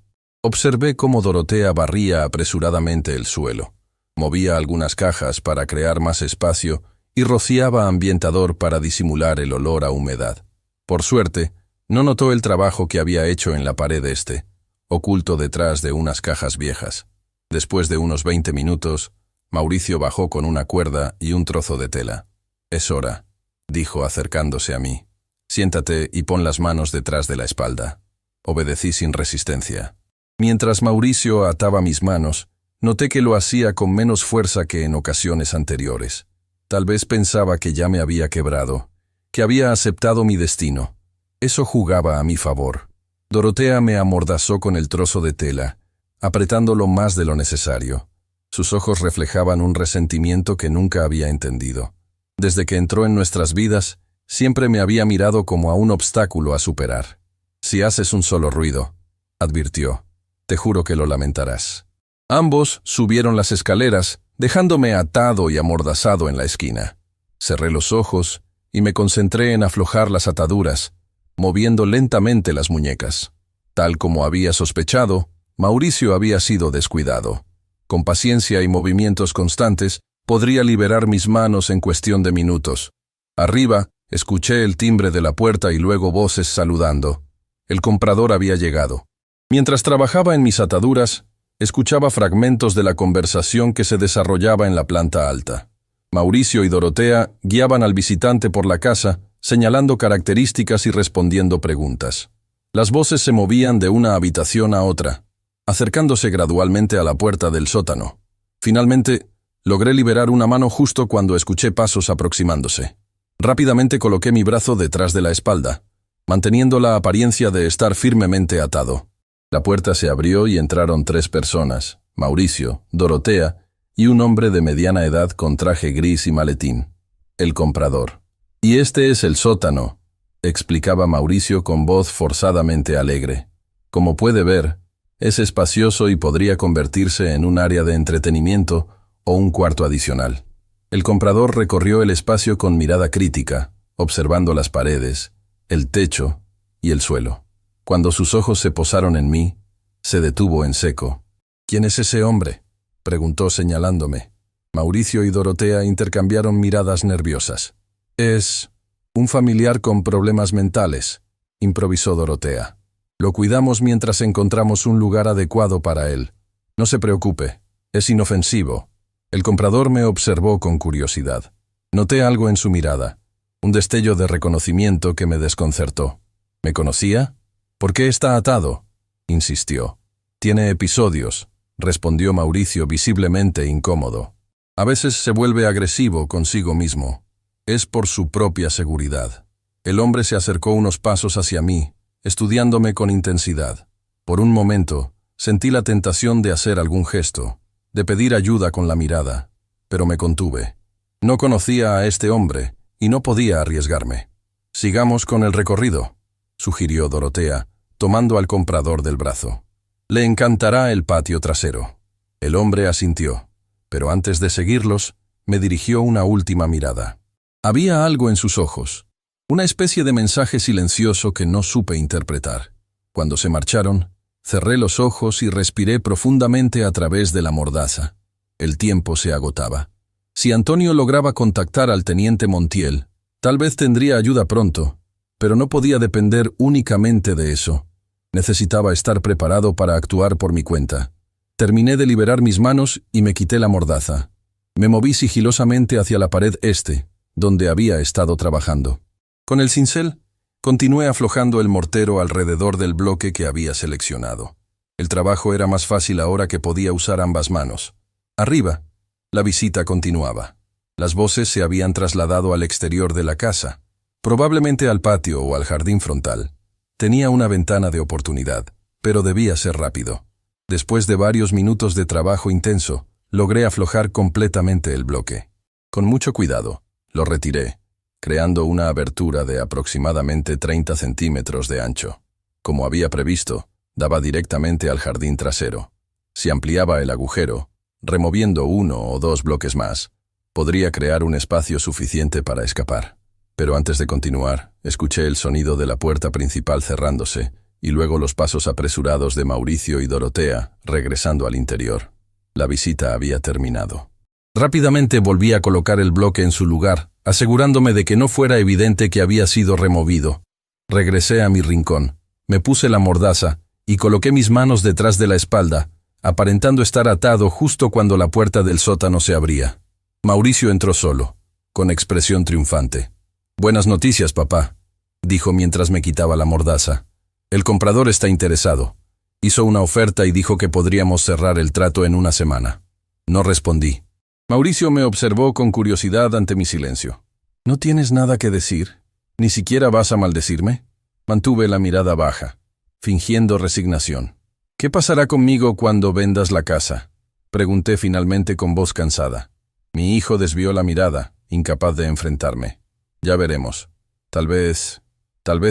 Observé cómo Dorotea barría apresuradamente el suelo, movía algunas cajas para crear más espacio y rociaba ambientador para disimular el olor a humedad. Por suerte, no notó el trabajo que había hecho en la pared oculto detrás de unas cajas viejas. Después de unos 20 minutos, Mauricio bajó con una cuerda y un trozo de tela. «Es hora», dijo acercándose a mí. «Siéntate y pon las manos detrás de la espalda». Obedecí sin resistencia. Mientras Mauricio ataba mis manos, noté que lo hacía con menos fuerza que en ocasiones anteriores. Tal vez pensaba que ya me había quebrado, que había aceptado mi destino. Eso jugaba a mi favor. Dorotea me amordazó con el trozo de tela, apretándolo más de lo necesario. Sus ojos reflejaban un resentimiento que nunca había entendido. Desde que entró en nuestras vidas, siempre me había mirado como a un obstáculo a superar. «Si haces un solo ruido», advirtió, «te juro que lo lamentarás». Ambos subieron las escaleras, dejándome atado y amordazado en la esquina. Cerré los ojos y me concentré en aflojar las ataduras, moviendo lentamente las muñecas. Tal como había sospechado, Mauricio había sido descuidado. Con paciencia y movimientos constantes, podría liberar mis manos en cuestión de minutos. Arriba, escuché el timbre de la puerta y luego voces saludando. El comprador había llegado. Mientras trabajaba en mis ataduras, escuchaba fragmentos de la conversación que se desarrollaba en la planta alta. Mauricio y Dorotea guiaban al visitante por la casa, señalando características y respondiendo preguntas. Las voces se movían de una habitación a otra, acercándose gradualmente a la puerta del sótano. Finalmente, logré liberar una mano justo cuando escuché pasos aproximándose. Rápidamente coloqué mi brazo detrás de la espalda, manteniendo la apariencia de estar firmemente atado. La puerta se abrió y entraron 3 personas, Mauricio, Dorotea y un hombre de mediana edad con traje gris y maletín. El comprador. «Y este es el sótano», explicaba Mauricio con voz forzadamente alegre. «Como puede ver, es espacioso y podría convertirse en un área de entretenimiento o un cuarto adicional». El comprador recorrió el espacio con mirada crítica, observando las paredes, el techo y el suelo. Cuando sus ojos se posaron en mí, se detuvo en seco. «¿Quién es ese hombre?», preguntó señalándome. Mauricio y Dorotea intercambiaron miradas nerviosas. «Es un familiar con problemas mentales», improvisó Dorotea. «Lo cuidamos mientras encontramos un lugar adecuado para él. No se preocupe, es inofensivo». El comprador me observó con curiosidad. Noté algo en su mirada, un destello de reconocimiento que me desconcertó. ¿Me conocía? «¿Por qué está atado?», insistió. «Tiene episodios», respondió Mauricio visiblemente incómodo. «A veces se vuelve agresivo consigo mismo. Es por su propia seguridad». El hombre se acercó unos pasos hacia mí, estudiándome con intensidad. Por un momento, sentí la tentación de hacer algún gesto, de pedir ayuda con la mirada, pero me contuve. No conocía a este hombre y no podía arriesgarme. «Sigamos con el recorrido», sugirió Dorotea, tomando al comprador del brazo. «Le encantará el patio trasero». El hombre asintió, pero antes de seguirlos, me dirigió una última mirada. Había algo en sus ojos, una especie de mensaje silencioso que no supe interpretar. Cuando se marcharon, cerré los ojos y respiré profundamente a través de la mordaza. El tiempo se agotaba. Si Antonio lograba contactar al teniente Montiel, tal vez tendría ayuda pronto, pero no podía depender únicamente de eso. Necesitaba estar preparado para actuar por mi cuenta. Terminé de liberar mis manos y me quité la mordaza. Me moví sigilosamente hacia la pared este, donde había estado trabajando. Con el cincel, continué aflojando el mortero alrededor del bloque que había seleccionado. El trabajo era más fácil ahora que podía usar ambas manos. Arriba, la visita continuaba. Las voces se habían trasladado al exterior de la casa, probablemente al patio o al jardín frontal. Tenía una ventana de oportunidad, pero debía ser rápido. Después de varios minutos de trabajo intenso, logré aflojar completamente el bloque. Con mucho cuidado, lo retiré, creando una abertura de aproximadamente 30 centímetros de ancho. Como había previsto, daba directamente al jardín trasero. Si ampliaba el agujero, removiendo 1 o 2 bloques más, podría crear un espacio suficiente para escapar. Pero antes de continuar, escuché el sonido de la puerta principal cerrándose y luego los pasos apresurados de Mauricio y Dorotea regresando al interior. La visita había terminado. Rápidamente volví a colocar el bloque en su lugar, asegurándome de que no fuera evidente que había sido removido. Regresé a mi rincón, me puse la mordaza y coloqué mis manos detrás de la espalda, aparentando estar atado justo cuando la puerta del sótano se abría. Mauricio entró solo, con expresión triunfante. «Buenas noticias, papá», dijo mientras me quitaba la mordaza. «El comprador está interesado. Hizo una oferta y dijo que podríamos cerrar el trato en una semana». No respondí. Mauricio me observó con curiosidad ante mi silencio. «¿No tienes nada que decir? ¿Ni siquiera vas a maldecirme?» Mantuve la mirada baja, fingiendo resignación. «¿Qué pasará conmigo cuando vendas la casa?», pregunté finalmente con voz cansada. Mi hijo desvió la mirada, incapaz de enfrentarme. «Ya veremos. Tal vez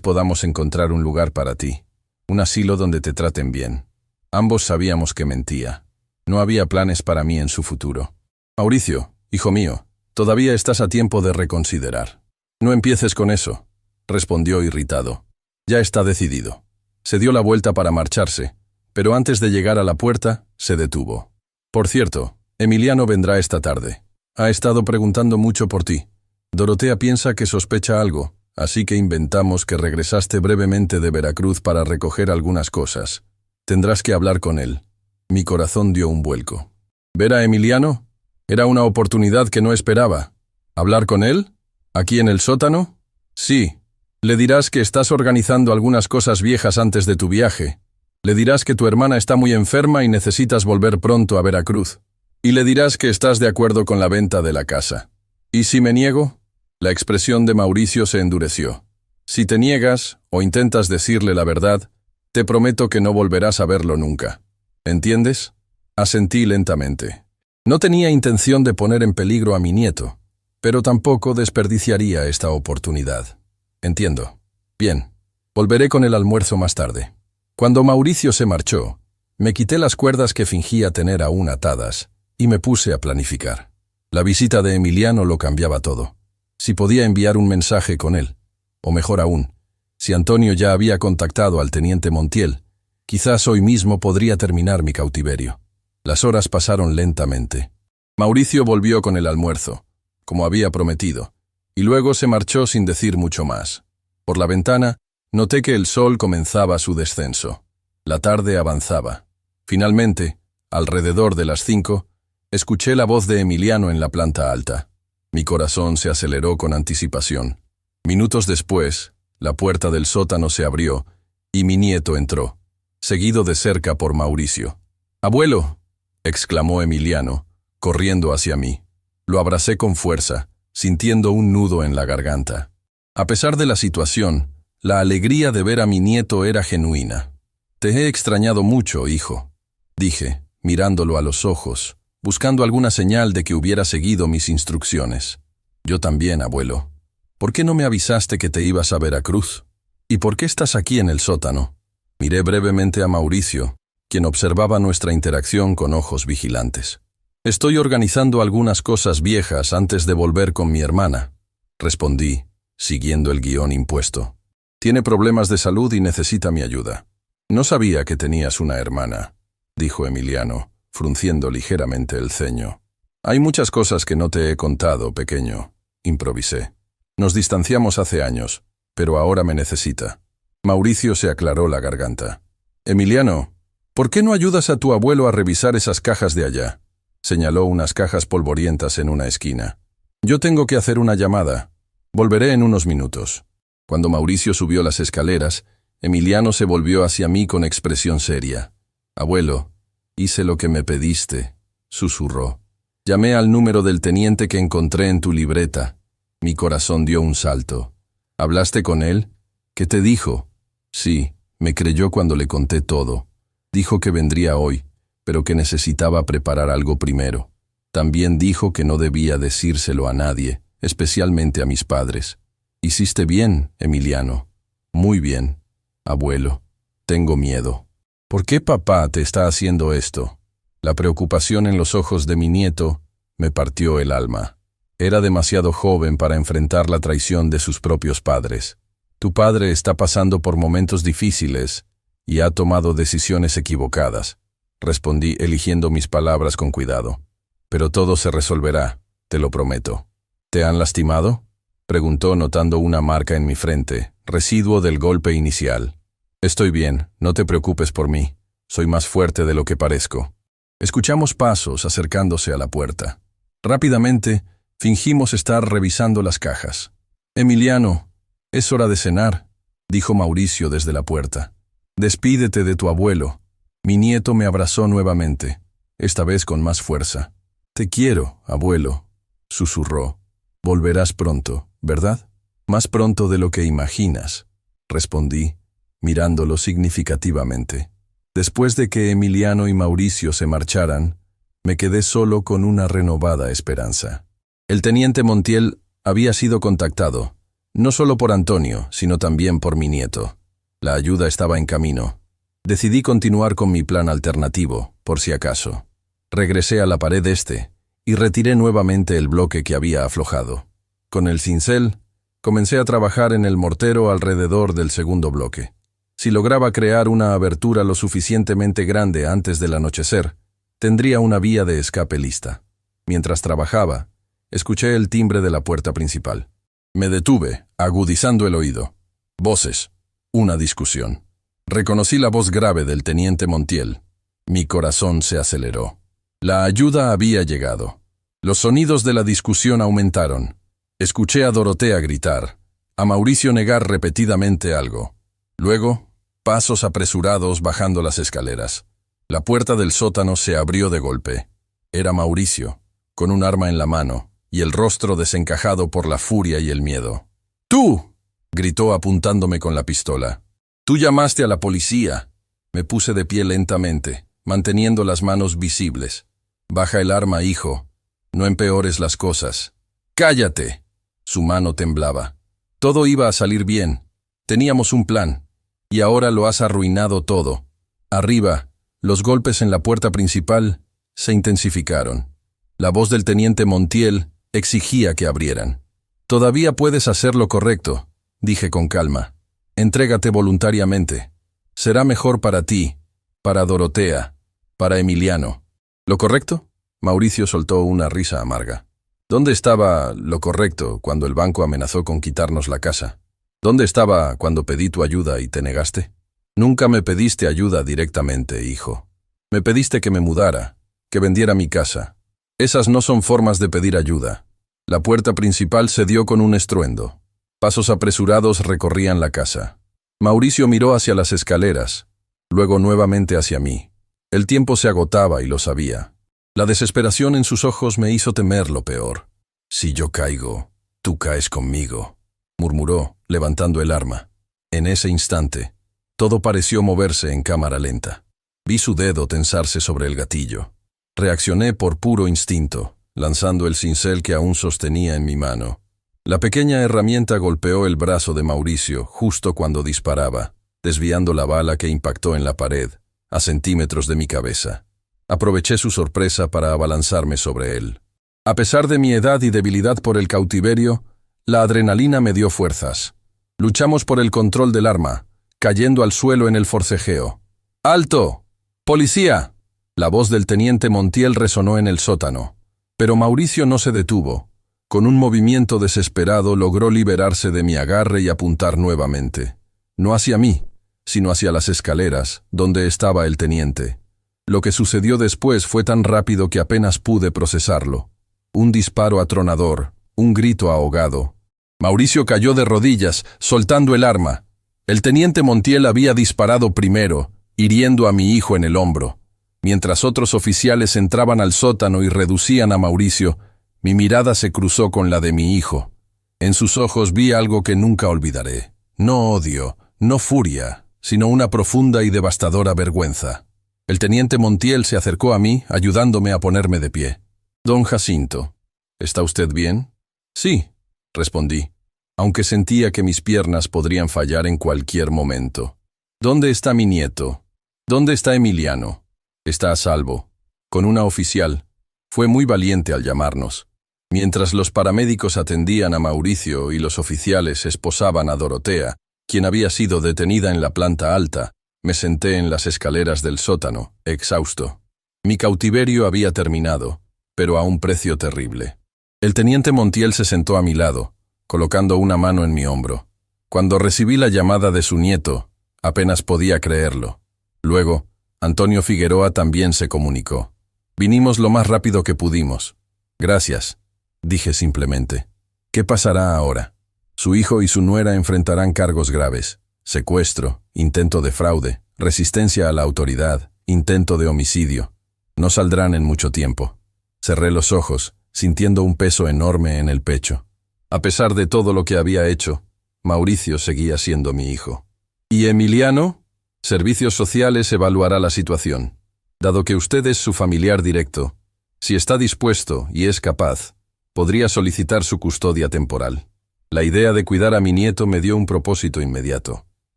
podamos encontrar un lugar para ti. Un asilo donde te traten bien». Ambos sabíamos que mentía. No había planes para mí en su futuro. «Mauricio, hijo mío, todavía estás a tiempo de reconsiderar». «No empieces con eso», respondió irritado. «Ya está decidido». Se dio la vuelta para marcharse, pero antes de llegar a la puerta, se detuvo. «Por cierto, Emiliano vendrá esta tarde. Ha estado preguntando mucho por ti. Dorotea piensa que sospecha algo, así que inventamos que regresaste brevemente de Veracruz para recoger algunas cosas. Tendrás que hablar con él». Mi corazón dio un vuelco. ¿Ver a Emiliano? Era una oportunidad que no esperaba. ¿Hablar con él? ¿Aquí en el sótano? Sí. Le dirás que estás organizando algunas cosas viejas antes de tu viaje. Le dirás que tu hermana está muy enferma y necesitas volver pronto a Veracruz. Y le dirás que estás de acuerdo con la venta de la casa. ¿Y si me niego? La expresión de Mauricio se endureció. Si te niegas o intentas decirle la verdad, te prometo que no volverás a verlo nunca. ¿Entiendes? Asentí lentamente. No tenía intención de poner en peligro a mi nieto, pero tampoco desperdiciaría esta oportunidad. Entiendo. Bien, volveré con el almuerzo más tarde. Cuando Mauricio se marchó, me quité las cuerdas que fingía tener aún atadas y me puse a planificar. La visita de Emiliano lo cambiaba todo. Si podía enviar un mensaje con él, o mejor aún, si Antonio ya había contactado al teniente Montiel, quizás hoy mismo podría terminar mi cautiverio. Las horas pasaron lentamente. Mauricio volvió con el almuerzo, como había prometido, y luego se marchó sin decir mucho más. Por la ventana, noté que el sol comenzaba su descenso. La tarde avanzaba. Finalmente, alrededor de las 5, escuché la voz de Emiliano en la planta alta. Mi corazón se aceleró con anticipación. Minutos después, la puerta del sótano se abrió y mi nieto entró, seguido de cerca por Mauricio. «¡Abuelo!», exclamó Emiliano, corriendo hacia mí. Lo abracé con fuerza, sintiendo un nudo en la garganta. A pesar de la situación, la alegría de ver a mi nieto era genuina. «Te he extrañado mucho, hijo», dije, mirándolo a los ojos, buscando alguna señal de que hubiera seguido mis instrucciones. «Yo también, abuelo. ¿Por qué no me avisaste que te ibas a Veracruz? ¿Y por qué estás aquí en el sótano?» Miré brevemente a Mauricio, quien observaba nuestra interacción con ojos vigilantes. «Estoy organizando algunas cosas viejas antes de volver con mi hermana», respondí, siguiendo el guión impuesto. «Tiene problemas de salud y necesita mi ayuda». «No sabía que tenías una hermana», dijo Emiliano, frunciendo ligeramente el ceño. «Hay muchas cosas que no te he contado, pequeño», improvisé. «Nos distanciamos hace años, pero ahora me necesita». Mauricio se aclaró la garganta. «Emiliano, ¿Por qué no ayudas a tu abuelo a revisar esas cajas de allá? Señaló unas cajas polvorientas en una esquina. Yo tengo que hacer una llamada. Volveré en unos minutos. Cuando Mauricio subió las escaleras, Emiliano se volvió hacia mí con expresión seria. Abuelo, hice lo que me pediste, susurró. Llamé al número del teniente que encontré en tu libreta. Mi corazón dio un salto. ¿Hablaste con él? ¿Qué te dijo? Sí, me creyó cuando le conté todo. Dijo que vendría hoy, pero que necesitaba preparar algo primero. También dijo que no debía decírselo a nadie, especialmente a mis padres. Hiciste bien, Emiliano. Muy bien. Abuelo, tengo miedo. ¿Por qué papá te está haciendo esto? La preocupación en los ojos de mi nieto me partió el alma. Era demasiado joven para enfrentar la traición de sus propios padres. Tu padre está pasando por momentos difíciles y ha tomado decisiones equivocadas, respondí eligiendo mis palabras con cuidado. Pero todo se resolverá, te lo prometo. ¿Te han lastimado? Preguntó notando una marca en mi frente, residuo del golpe inicial. Estoy bien, no te preocupes por mí. Soy más fuerte de lo que parezco. Escuchamos pasos acercándose a la puerta. Rápidamente, fingimos estar revisando las cajas. Emiliano, es hora de cenar, dijo Mauricio desde la puerta. Despídete de tu abuelo. Mi nieto me abrazó nuevamente, esta vez con más fuerza. Te quiero, abuelo, susurró. Volverás pronto, ¿verdad? Más pronto de lo que imaginas, respondí, mirándolo significativamente. Después de que Emiliano y Mauricio se marcharan, me quedé solo con una renovada esperanza. El teniente Montiel había sido contactado, no solo por Antonio, sino también por mi nieto. La ayuda estaba en camino. Decidí continuar con mi plan alternativo, por si acaso. Regresé a la pared este y retiré nuevamente el bloque que había aflojado. Con el cincel, comencé a trabajar en el mortero alrededor del segundo bloque. Si lograba crear una abertura lo suficientemente grande antes del anochecer, tendría una vía de escape lista. Mientras trabajaba, escuché el timbre de la puerta principal. Me detuve, agudizando el oído. Voces. Una discusión. Reconocí la voz grave del teniente Montiel. Mi corazón se aceleró. La ayuda había llegado. Los sonidos de la discusión aumentaron. Escuché a Dorotea gritar, a Mauricio negar repetidamente algo. Luego, pasos apresurados bajando las escaleras. La puerta del sótano se abrió de golpe. Era Mauricio, con un arma en la mano, y el rostro desencajado por la furia y el miedo. ¡Tú!, gritó apuntándome con la pistola. «Tú llamaste a la policía». Me puse de pie lentamente, manteniendo las manos visibles. «Baja el arma, hijo. No empeores las cosas». «¡Cállate!». Su mano temblaba. Todo iba a salir bien. Teníamos un plan. Y ahora lo has arruinado todo. Arriba, los golpes en la puerta principal se intensificaron. La voz del teniente Montiel exigía que abrieran. «Todavía puedes hacer lo correcto», dije con calma. «Entrégate voluntariamente. Será mejor para ti, para Dorotea, para Emiliano». «¿Lo correcto?». Mauricio soltó una risa amarga. ¿Dónde estaba lo correcto cuando el banco amenazó con quitarnos la casa? ¿Dónde estaba cuando pedí tu ayuda y te negaste? Nunca me pediste ayuda directamente, hijo. Me pediste que me mudara, que vendiera mi casa. Esas no son formas de pedir ayuda. La puerta principal se dio con un estruendo. Pasos apresurados recorrían la casa. Mauricio miró hacia las escaleras, luego nuevamente hacia mí. El tiempo se agotaba y lo sabía. La desesperación en sus ojos me hizo temer lo peor. «Si yo caigo, tú caes conmigo», murmuró, levantando el arma. En ese instante, todo pareció moverse en cámara lenta. Vi su dedo tensarse sobre el gatillo. Reaccioné por puro instinto, lanzando el cincel que aún sostenía en mi mano. La pequeña herramienta golpeó el brazo de Mauricio justo cuando disparaba, desviando la bala que impactó en la pared, a centímetros de mi cabeza. Aproveché su sorpresa para abalanzarme sobre él. A pesar de mi edad y debilidad por el cautiverio, la adrenalina me dio fuerzas. Luchamos por el control del arma, cayendo al suelo en el forcejeo. «¡Alto! ¡Policía!». La voz del teniente Montiel resonó en el sótano. Pero Mauricio no se detuvo. Con un movimiento desesperado logró liberarse de mi agarre y apuntar nuevamente. No hacia mí, sino hacia las escaleras, donde estaba el teniente. Lo que sucedió después fue tan rápido que apenas pude procesarlo. Un disparo atronador, un grito ahogado. Mauricio cayó de rodillas, soltando el arma. El teniente Montiel había disparado primero, hiriendo a mi hijo en el hombro. Mientras otros oficiales entraban al sótano y reducían a Mauricio, mi mirada se cruzó con la de mi hijo. En sus ojos vi algo que nunca olvidaré. No odio, no furia, sino una profunda y devastadora vergüenza. El teniente Montiel se acercó a mí, ayudándome a ponerme de pie. «Don Jacinto, ¿está usted bien?» «Sí», respondí, aunque sentía que mis piernas podrían fallar en cualquier momento. «¿Dónde está mi nieto? ¿Dónde está Emiliano?» «Está a salvo, con una oficial. Fue muy valiente al llamarnos». Mientras los paramédicos atendían a Mauricio y los oficiales esposaban a Dorotea, quien había sido detenida en la planta alta, me senté en las escaleras del sótano, exhausto. Mi cautiverio había terminado, pero a un precio terrible. El teniente Montiel se sentó a mi lado, colocando una mano en mi hombro. Cuando recibí la llamada de su nieto, apenas podía creerlo. Luego, Antonio Figueroa también se comunicó. Vinimos lo más rápido que pudimos. «Gracias», dije simplemente. «¿Qué pasará ahora?» Su hijo y su nuera enfrentarán cargos graves: secuestro, intento de fraude, resistencia a la autoridad, intento de homicidio. No saldrán en mucho tiempo. Cerré los ojos, sintiendo un peso enorme en el pecho. A pesar de todo lo que había hecho, Mauricio seguía siendo mi hijo. ¿Y Emiliano? Servicios Sociales evaluará la situación. Dado que usted es su familiar directo, si está dispuesto y es capaz, podría solicitar su custodia temporal. La idea de cuidar a mi nieto me dio un propósito inmediato,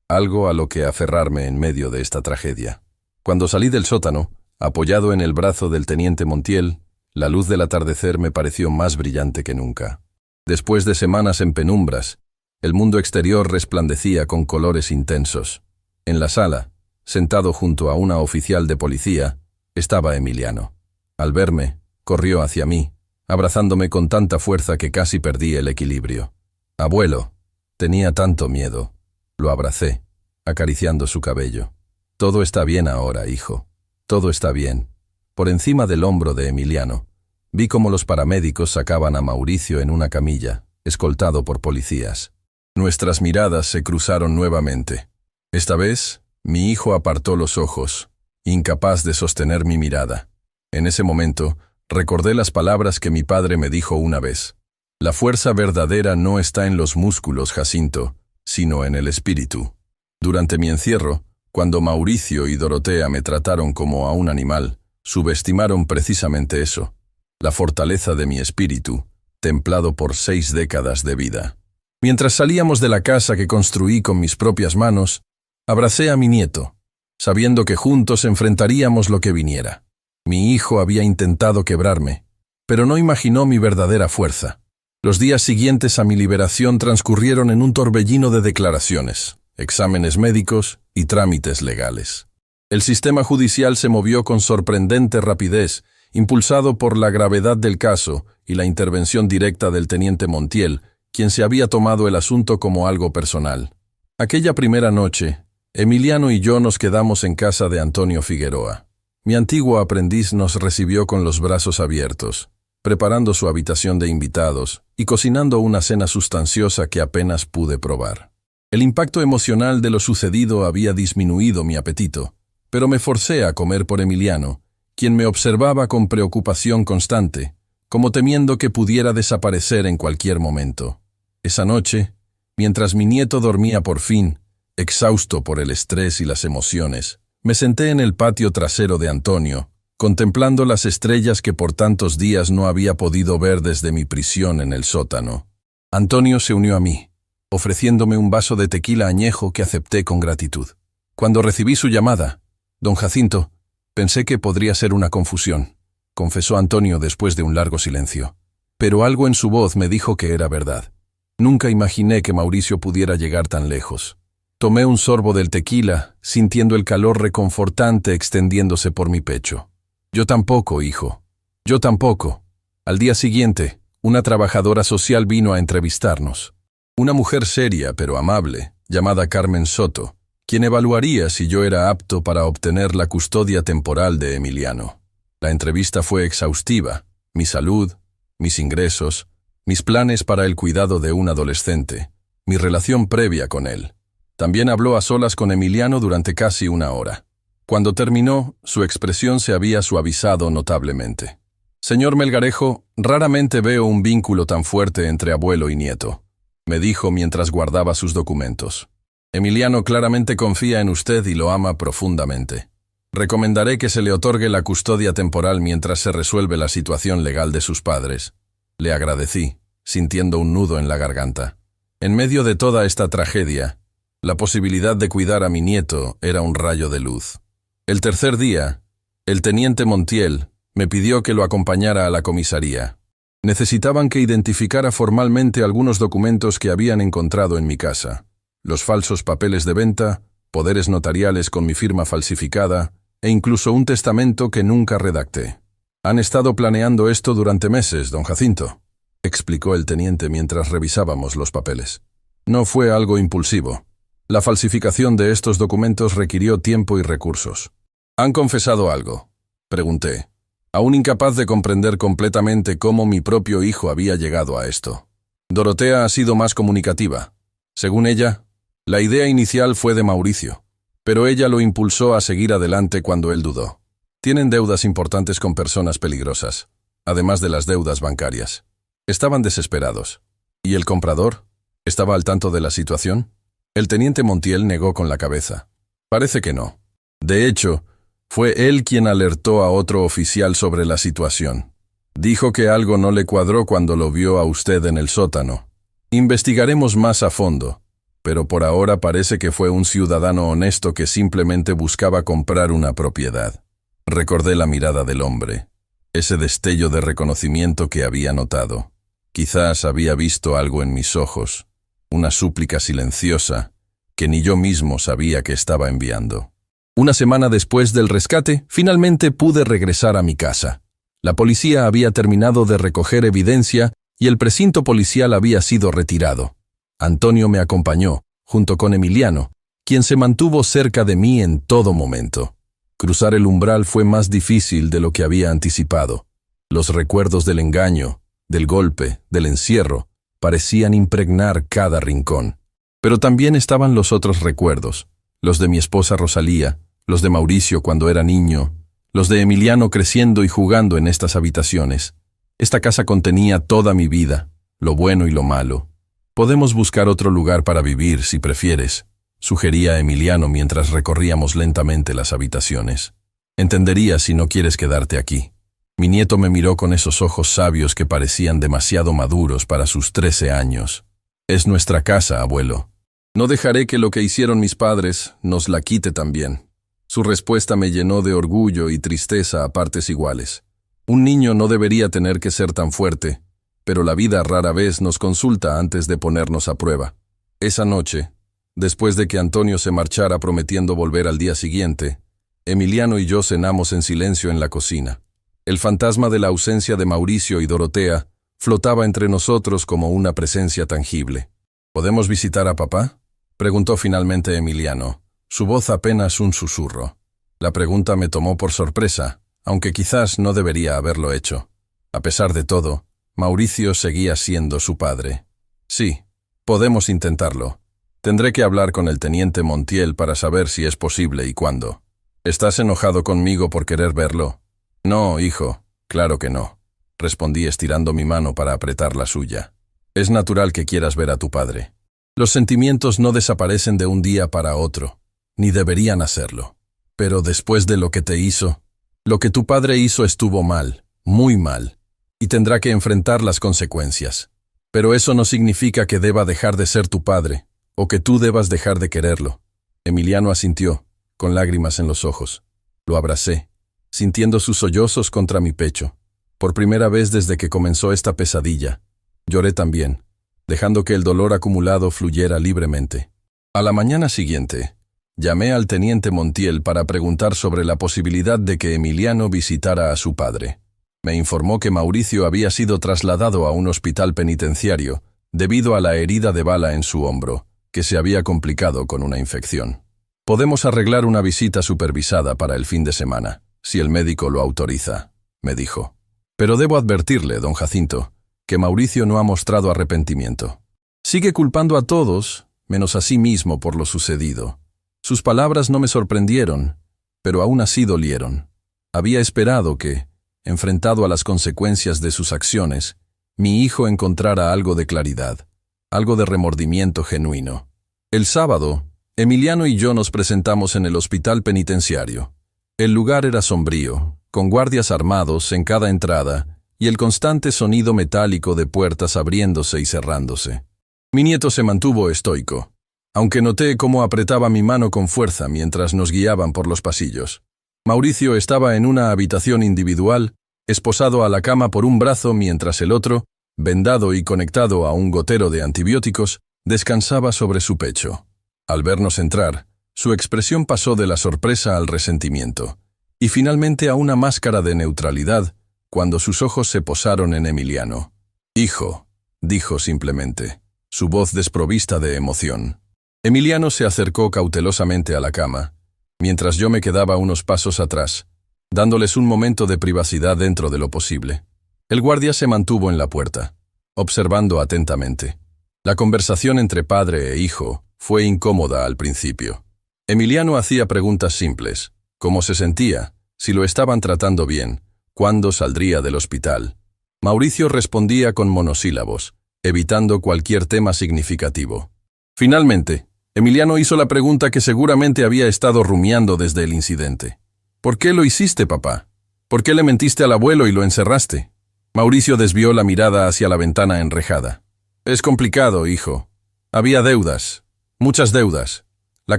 algo a lo que aferrarme en medio de esta tragedia. Cuando salí del sótano, apoyado en el brazo del teniente Montiel, la luz del atardecer me pareció más brillante que nunca. Después de semanas en penumbras, el mundo exterior resplandecía con colores intensos. En la sala, sentado junto a una oficial de policía, estaba Emiliano. Al verme, corrió hacia mí, abrazándome con tanta fuerza que casi perdí el equilibrio. «Abuelo», tenía tanto miedo. Lo abracé, acariciando su cabello. «Todo está bien ahora, hijo. Todo está bien». Por encima del hombro de Emiliano, vi cómo los paramédicos sacaban a Mauricio en una camilla, escoltado por policías. Nuestras miradas se cruzaron nuevamente. Esta vez, mi hijo apartó los ojos, incapaz de sostener mi mirada. En ese momento, recordé las palabras que mi padre me dijo una vez. «La fuerza verdadera no está en los músculos, Jacinto, sino en el espíritu». Durante mi encierro, cuando Mauricio y Dorotea me trataron como a un animal, subestimaron precisamente eso, la fortaleza de mi espíritu, templado por 6 décadas de vida. Mientras salíamos de la casa que construí con mis propias manos, abracé a mi nieto, sabiendo que juntos enfrentaríamos lo que viniera. Mi hijo había intentado quebrarme, pero no imaginó mi verdadera fuerza. Los días siguientes a mi liberación transcurrieron en un torbellino de declaraciones, exámenes médicos y trámites legales. El sistema judicial se movió con sorprendente rapidez, impulsado por la gravedad del caso y la intervención directa del teniente Montiel, quien se había tomado el asunto como algo personal. Aquella primera noche, Emiliano y yo nos quedamos en casa de Antonio Figueroa. Mi antiguo aprendiz nos recibió con los brazos abiertos, preparando su habitación de invitados y cocinando una cena sustanciosa que apenas pude probar. El impacto emocional de lo sucedido había disminuido mi apetito, pero me forcé a comer por Emiliano, quien me observaba con preocupación constante, como temiendo que pudiera desaparecer en cualquier momento. Esa noche, mientras mi nieto dormía por fin, exhausto por el estrés y las emociones, me senté en el patio trasero de Antonio, contemplando las estrellas que por tantos días no había podido ver desde mi prisión en el sótano. Antonio se unió a mí, ofreciéndome un vaso de tequila añejo que acepté con gratitud. Cuando recibí su llamada, «Don Jacinto, pensé que podría ser una confusión», confesó Antonio después de un largo silencio. Pero algo en su voz me dijo que era verdad. Nunca imaginé que Mauricio pudiera llegar tan lejos. Tomé un sorbo del tequila, sintiendo el calor reconfortante extendiéndose por mi pecho. «Yo tampoco, hijo. Yo tampoco». Al día siguiente, una trabajadora social vino a entrevistarnos. Una mujer seria pero amable, llamada Carmen Soto, quien evaluaría si yo era apto para obtener la custodia temporal de Emiliano. La entrevista fue exhaustiva: mi salud, mis ingresos, mis planes para el cuidado de un adolescente, mi relación previa con él. También habló a solas con Emiliano durante casi una hora. Cuando terminó, su expresión se había suavizado notablemente. «Señor Melgarejo, raramente veo un vínculo tan fuerte entre abuelo y nieto», me dijo mientras guardaba sus documentos. «Emiliano claramente confía en usted y lo ama profundamente. Recomendaré que se le otorgue la custodia temporal mientras se resuelve la situación legal de sus padres». Le agradecí, sintiendo un nudo en la garganta. En medio de toda esta tragedia, la posibilidad de cuidar a mi nieto era un rayo de luz. El tercer día, el teniente Montiel me pidió que lo acompañara a la comisaría. Necesitaban que identificara formalmente algunos documentos que habían encontrado en mi casa: los falsos papeles de venta, poderes notariales con mi firma falsificada e incluso un testamento que nunca redacté. «Han estado planeando esto durante meses, don Jacinto», explicó el teniente mientras revisábamos los papeles. «No fue algo impulsivo. La falsificación de estos documentos requirió tiempo y recursos». «¿Han confesado algo?», pregunté, aún incapaz de comprender completamente cómo mi propio hijo había llegado a esto. Dorotea ha sido más comunicativa. Según ella, la idea inicial fue de Mauricio, pero ella lo impulsó a seguir adelante cuando él dudó. Tienen deudas importantes con personas peligrosas, además de las deudas bancarias. Estaban desesperados. ¿Y el comprador? ¿Estaba al tanto de la situación? El teniente Montiel negó con la cabeza. Parece que no. De hecho, fue él quien alertó a otro oficial sobre la situación. Dijo que algo no le cuadró cuando lo vio a usted en el sótano. Investigaremos más a fondo, pero por ahora parece que fue un ciudadano honesto que simplemente buscaba comprar una propiedad. Recordé la mirada del hombre, ese destello de reconocimiento que había notado. Quizás había visto algo en mis ojos, una súplica silenciosa que ni yo mismo sabía que estaba enviando. Una semana después del rescate, finalmente pude regresar a mi casa. La policía había terminado de recoger evidencia y el precinto policial había sido retirado. Antonio me acompañó, junto con Emiliano, quien se mantuvo cerca de mí en todo momento. Cruzar el umbral fue más difícil de lo que había anticipado. Los recuerdos del engaño, del golpe, del encierro, parecían impregnar cada rincón. Pero también estaban los otros recuerdos, los de mi esposa Rosalía, los de Mauricio cuando era niño, los de Emiliano creciendo y jugando en estas habitaciones. Esta casa contenía toda mi vida, lo bueno y lo malo. «Podemos buscar otro lugar para vivir, si prefieres», sugería Emiliano mientras recorríamos lentamente las habitaciones. «Entendería si no quieres quedarte aquí». Mi nieto me miró con esos ojos sabios que parecían demasiado maduros para sus 13 años. «Es nuestra casa, abuelo. No dejaré que lo que hicieron mis padres nos la quite también». Su respuesta me llenó de orgullo y tristeza a partes iguales. Un niño no debería tener que ser tan fuerte, pero la vida rara vez nos consulta antes de ponernos a prueba. Esa noche, después de que Antonio se marchara prometiendo volver al día siguiente, Emiliano y yo cenamos en silencio en la cocina. El fantasma de la ausencia de Mauricio y Dorotea flotaba entre nosotros como una presencia tangible. «¿Podemos visitar a papá?», preguntó finalmente Emiliano, su voz apenas un susurro. La pregunta me tomó por sorpresa, aunque quizás no debería haberlo hecho. A pesar de todo, Mauricio seguía siendo su padre. «Sí, podemos intentarlo. Tendré que hablar con el teniente Montiel para saber si es posible y cuándo». «¿Estás enojado conmigo por querer verlo?». «No, hijo, claro que no», respondí estirando mi mano para apretar la suya. «Es natural que quieras ver a tu padre. Los sentimientos no desaparecen de un día para otro, ni deberían hacerlo. Pero después de lo que te hizo, lo que tu padre hizo estuvo mal, muy mal, y tendrá que enfrentar las consecuencias. Pero eso no significa que deba dejar de ser tu padre, o que tú debas dejar de quererlo». Emiliano asintió, con lágrimas en los ojos. Lo abracé, sintiendo sus sollozos contra mi pecho. Por primera vez desde que comenzó esta pesadilla, lloré también, dejando que el dolor acumulado fluyera libremente. A la mañana siguiente, llamé al teniente Montiel para preguntar sobre la posibilidad de que Emiliano visitara a su padre. Me informó que Mauricio había sido trasladado a un hospital penitenciario debido a la herida de bala en su hombro, que se había complicado con una infección. Podemos arreglar una visita supervisada para el fin de semana, si el médico lo autoriza, me dijo. Pero debo advertirle, don Jacinto, que Mauricio no ha mostrado arrepentimiento. Sigue culpando a todos, menos a sí mismo por lo sucedido. Sus palabras no me sorprendieron, pero aún así dolieron. Había esperado que, enfrentado a las consecuencias de sus acciones, mi hijo encontrara algo de claridad, algo de remordimiento genuino. El sábado, Emiliano y yo nos presentamos en el hospital penitenciario. El lugar era sombrío, con guardias armados en cada entrada y el constante sonido metálico de puertas abriéndose y cerrándose. Mi nieto se mantuvo estoico, aunque noté cómo apretaba mi mano con fuerza mientras nos guiaban por los pasillos. Mauricio estaba en una habitación individual, esposado a la cama por un brazo mientras el otro, vendado y conectado a un gotero de antibióticos, descansaba sobre su pecho. Al vernos entrar, su expresión pasó de la sorpresa al resentimiento, y finalmente a una máscara de neutralidad cuando sus ojos se posaron en Emiliano. «Hijo», dijo simplemente, su voz desprovista de emoción. Emiliano se acercó cautelosamente a la cama, mientras yo me quedaba unos pasos atrás, dándoles un momento de privacidad dentro de lo posible. El guardia se mantuvo en la puerta, observando atentamente. La conversación entre padre e hijo fue incómoda al principio. Emiliano hacía preguntas simples: cómo se sentía, si lo estaban tratando bien, cuándo saldría del hospital. Mauricio respondía con monosílabos, evitando cualquier tema significativo. Finalmente, Emiliano hizo la pregunta que seguramente había estado rumiando desde el incidente. «¿Por qué lo hiciste, papá? ¿Por qué le mentiste al abuelo y lo encerraste?» Mauricio desvió la mirada hacia la ventana enrejada. «Es complicado, hijo. Había deudas, muchas deudas. La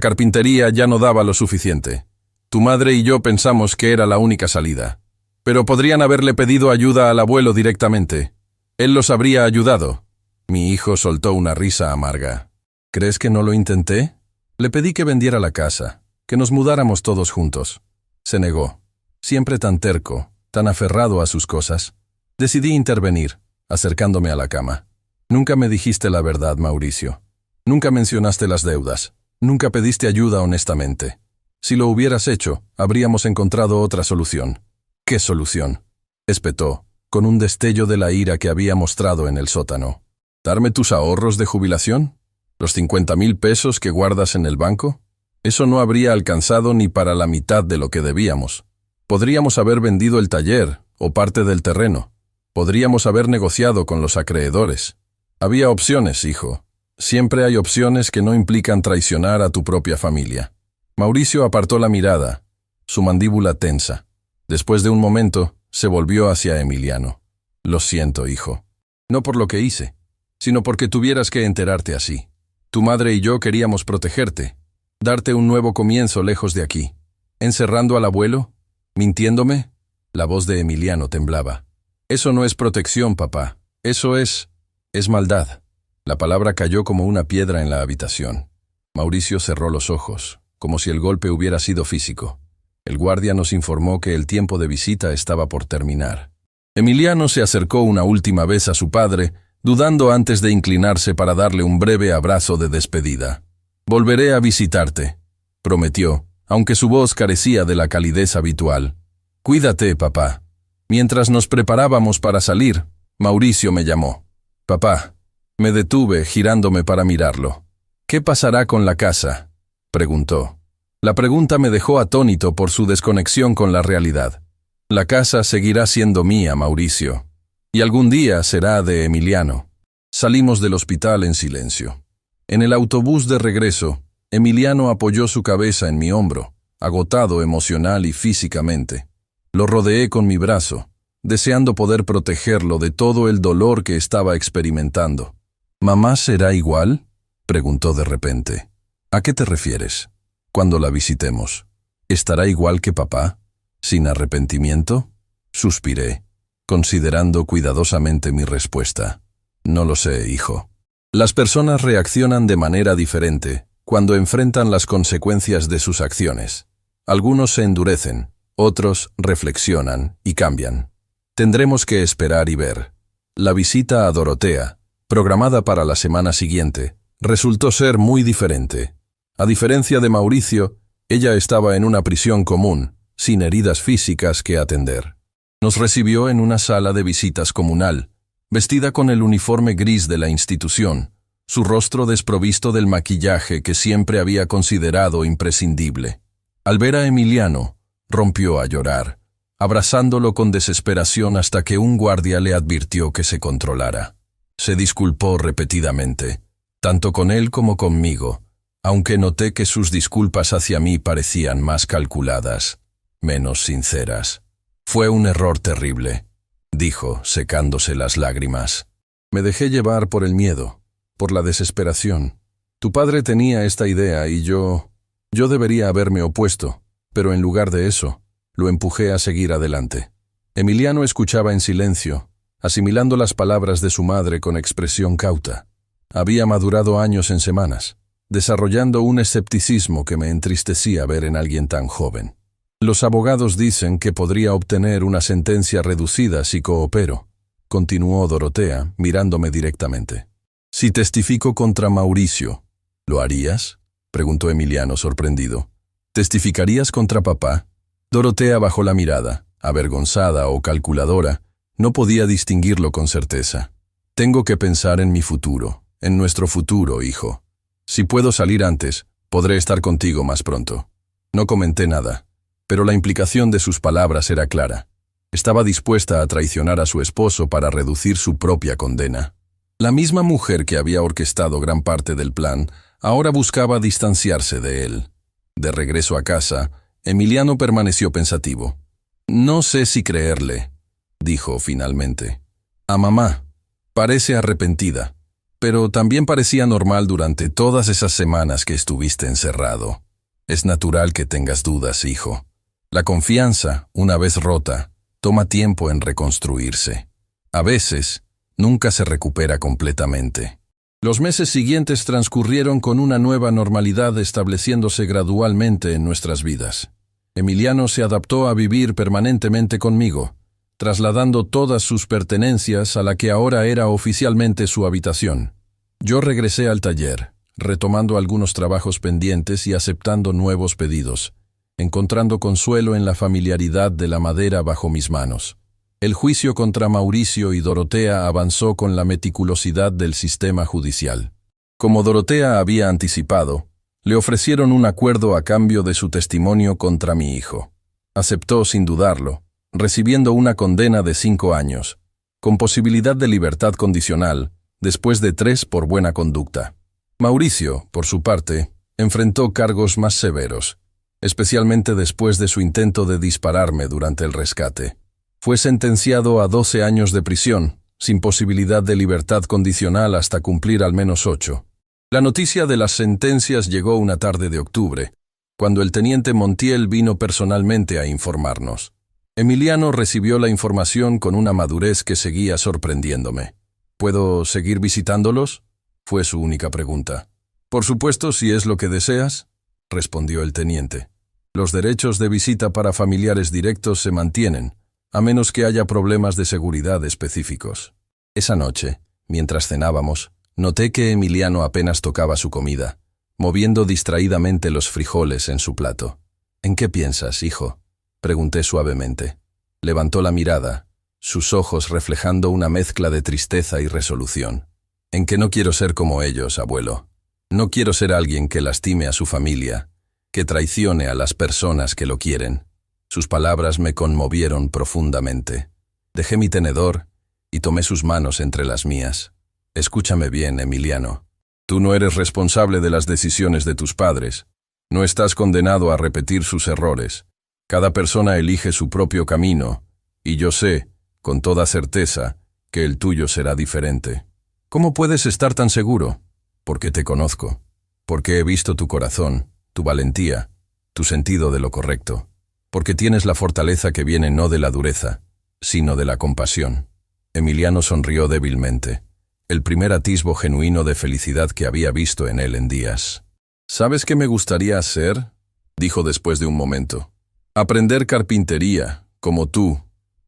carpintería ya no daba lo suficiente. Tu madre y yo pensamos que era la única salida. Pero podrían haberle pedido ayuda al abuelo directamente. Él los habría ayudado». Mi hijo soltó una risa amarga. «¿Crees que no lo intenté? Le pedí que vendiera la casa, que nos mudáramos todos juntos. Se negó. Siempre tan terco, tan aferrado a sus cosas. Decidí intervenir, acercándome a la cama. Nunca me dijiste la verdad, Mauricio. Nunca mencionaste las deudas. Nunca pediste ayuda honestamente. Si lo hubieras hecho, habríamos encontrado otra solución». «¿Qué solución?», espetó, con un destello de la ira que había mostrado en el sótano. «¿Darme tus ahorros de jubilación? ¿Los 50,000 pesos que guardas en el banco? Eso no habría alcanzado ni para la mitad de lo que debíamos. Podríamos haber vendido el taller o parte del terreno. Podríamos haber negociado con los acreedores. Había opciones, hijo. Siempre hay opciones que no implican traicionar a tu propia familia». Mauricio apartó la mirada, su mandíbula tensa. Después de un momento, se volvió hacia Emiliano. «Lo siento, hijo. No por lo que hice, sino porque tuvieras que enterarte así. Tu madre y yo queríamos protegerte, darte un nuevo comienzo lejos de aquí. ¿Encerrando al abuelo? ¿Mintiéndome?». La voz de Emiliano temblaba. «Eso no es protección, papá. Eso es maldad». La palabra cayó como una piedra en la habitación. Mauricio cerró los ojos, como si el golpe hubiera sido físico. El guardia nos informó que el tiempo de visita estaba por terminar. Emiliano se acercó una última vez a su padre, dudando antes de inclinarse para darle un breve abrazo de despedida. «Volveré a visitarte», prometió, aunque su voz carecía de la calidez habitual. «Cuídate, papá». Mientras nos preparábamos para salir, Mauricio me llamó. «Papá». Me detuve, girándome para mirarlo. «¿Qué pasará con la casa?», preguntó. La pregunta me dejó atónito por su desconexión con la realidad. «La casa seguirá siendo mía, Mauricio. Y algún día será de Emiliano». Salimos del hospital en silencio. En el autobús de regreso, Emiliano apoyó su cabeza en mi hombro, agotado emocional y físicamente. Lo rodeé con mi brazo, deseando poder protegerlo de todo el dolor que estaba experimentando. «¿Mamá será igual?», preguntó de repente. «¿A qué te refieres? Cuando la visitemos, ¿estará igual que papá? ¿Sin arrepentimiento?». Suspiré, considerando cuidadosamente mi respuesta. «No lo sé, hijo. Las personas reaccionan de manera diferente cuando enfrentan las consecuencias de sus acciones. Algunos se endurecen, otros reflexionan y cambian. Tendremos que esperar y ver». La visita a Dorotea, programada para la semana siguiente, resultó ser muy diferente. A diferencia de Mauricio, ella estaba en una prisión común, sin heridas físicas que atender. Nos recibió en una sala de visitas comunal, vestida con el uniforme gris de la institución, su rostro desprovisto del maquillaje que siempre había considerado imprescindible. Al ver a Emiliano, rompió a llorar, abrazándolo con desesperación hasta que un guardia le advirtió que se controlara. Se disculpó repetidamente, tanto con él como conmigo, aunque noté que sus disculpas hacia mí parecían más calculadas, menos sinceras. Fue un error terrible, dijo, secándose las lágrimas. Me dejé llevar por el miedo, por la desesperación. Tu padre tenía esta idea y yo debería haberme opuesto, pero en lugar de eso, lo empujé a seguir adelante. Emiliano escuchaba en silencio, asimilando las palabras de su madre con expresión cauta. Había madurado años en semanas, desarrollando un escepticismo que me entristecía ver en alguien tan joven. Los abogados dicen que podría obtener una sentencia reducida si coopero, continuó Dorotea, mirándome directamente. Si testifico contra Mauricio, ¿lo harías?, preguntó Emiliano sorprendido. ¿Testificarías contra papá? Dorotea bajó la mirada, avergonzada o calculadora, no podía distinguirlo con certeza. Tengo que pensar en mi futuro, en nuestro futuro, hijo. Si puedo salir antes, podré estar contigo más pronto. No comenté nada, pero la implicación de sus palabras era clara. Estaba dispuesta a traicionar a su esposo para reducir su propia condena. La misma mujer que había orquestado gran parte del plan, ahora buscaba distanciarse de él. De regreso a casa, Emiliano permaneció pensativo. No sé si creerle, dijo finalmente. A mamá. Parece arrepentida, pero también parecía normal durante todas esas semanas que estuviste encerrado. Es natural que tengas dudas, hijo. La confianza, una vez rota, toma tiempo en reconstruirse. A veces, nunca se recupera completamente. Los meses siguientes transcurrieron con una nueva normalidad estableciéndose gradualmente en nuestras vidas. Emiliano se adaptó a vivir permanentemente conmigo, trasladando todas sus pertenencias a la que ahora era oficialmente su habitación. Yo regresé al taller, retomando algunos trabajos pendientes y aceptando nuevos pedidos, encontrando consuelo en la familiaridad de la madera bajo mis manos. El juicio contra Mauricio y Dorotea avanzó con la meticulosidad del sistema judicial. Como Dorotea había anticipado, le ofrecieron un acuerdo a cambio de su testimonio contra mi hijo. Aceptó sin dudarlo, recibiendo una condena de 5 años, con posibilidad de libertad condicional, después de 3 por buena conducta. Mauricio, por su parte, enfrentó cargos más severos, especialmente después de su intento de dispararme durante el rescate. Fue sentenciado a 12 años de prisión, sin posibilidad de libertad condicional hasta cumplir al menos 8. La noticia de las sentencias llegó una tarde de octubre, cuando el teniente Montiel vino personalmente a informarnos. Emiliano recibió la información con una madurez que seguía sorprendiéndome. ¿Puedo seguir visitándolos?, fue su única pregunta. Por supuesto, si es lo que deseas, respondió el teniente. Los derechos de visita para familiares directos se mantienen, a menos que haya problemas de seguridad específicos. Esa noche, mientras cenábamos, noté que Emiliano apenas tocaba su comida, moviendo distraídamente los frijoles en su plato. ¿En qué piensas, hijo?, pregunté suavemente. Levantó la mirada, sus ojos reflejando una mezcla de tristeza y resolución. En que no quiero ser como ellos, abuelo. No quiero ser alguien que lastime a su familia, que traicione a las personas que lo quieren. Sus palabras me conmovieron profundamente. Dejé mi tenedor y tomé sus manos entre las mías. Escúchame bien, Emiliano. Tú no eres responsable de las decisiones de tus padres. No estás condenado a repetir sus errores. Cada persona elige su propio camino, y yo sé, con toda certeza, que el tuyo será diferente. ¿Cómo puedes estar tan seguro? Porque te conozco. Porque he visto tu corazón, tu valentía, tu sentido de lo correcto. Porque tienes la fortaleza que viene no de la dureza, sino de la compasión. Emiliano sonrió débilmente, el primer atisbo genuino de felicidad que había visto en él en días. ¿Sabes qué me gustaría hacer?, dijo después de un momento. Aprender carpintería, como tú.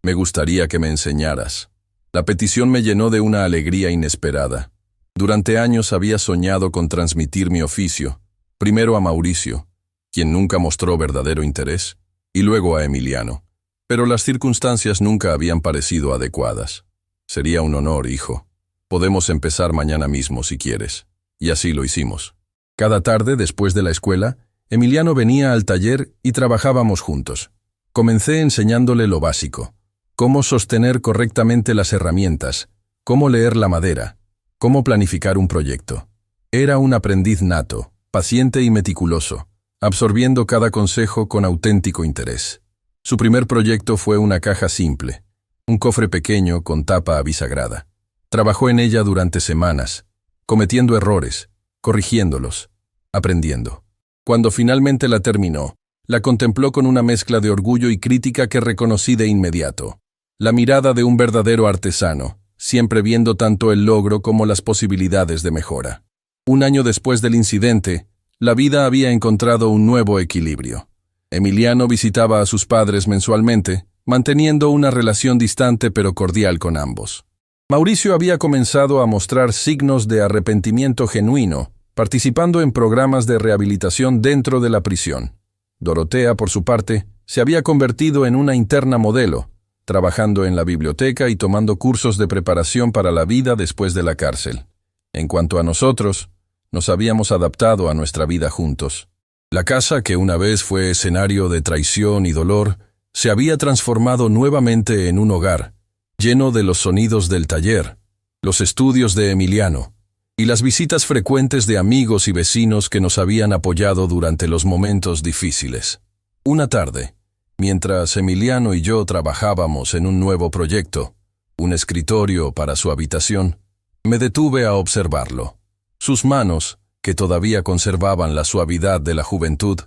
Me gustaría que me enseñaras. La petición me llenó de una alegría inesperada. Durante años había soñado con transmitir mi oficio, Primero a Mauricio, quien nunca mostró verdadero interés, y luego a Emiliano. Pero las circunstancias nunca habían parecido adecuadas. Sería un honor, hijo. Podemos empezar mañana mismo si quieres. Y así lo hicimos. Cada tarde, después de la escuela, Emiliano venía al taller y trabajábamos juntos. Comencé enseñándole lo básico: cómo sostener correctamente las herramientas, cómo leer la madera, cómo planificar un proyecto. Era un aprendiz nato, paciente y meticuloso, absorbiendo cada consejo con auténtico interés. Su primer proyecto fue una caja simple, un cofre pequeño con tapa bisagrada. Trabajó en ella durante semanas, cometiendo errores, corrigiéndolos, aprendiendo. Cuando finalmente la terminó, la contempló con una mezcla de orgullo y crítica que reconocí de inmediato. La mirada de un verdadero artesano, siempre viendo tanto el logro como las posibilidades de mejora. Un año después del incidente, la vida había encontrado un nuevo equilibrio. Emiliano visitaba a sus padres mensualmente, manteniendo una relación distante pero cordial con ambos. Mauricio había comenzado a mostrar signos de arrepentimiento genuino, participando en programas de rehabilitación dentro de la prisión. Dorotea, por su parte, se había convertido en una interna modelo, trabajando en la biblioteca y tomando cursos de preparación para la vida después de la cárcel. En cuanto a nosotros, nos habíamos adaptado a nuestra vida juntos. La casa, que una vez fue escenario de traición y dolor, se había transformado nuevamente en un hogar, lleno de los sonidos del taller, los estudios de Emiliano, y las visitas frecuentes de amigos y vecinos que nos habían apoyado durante los momentos difíciles. Una tarde, mientras Emiliano y yo trabajábamos en un nuevo proyecto, un escritorio para su habitación, me detuve a observarlo. Sus manos, que todavía conservaban la suavidad de la juventud,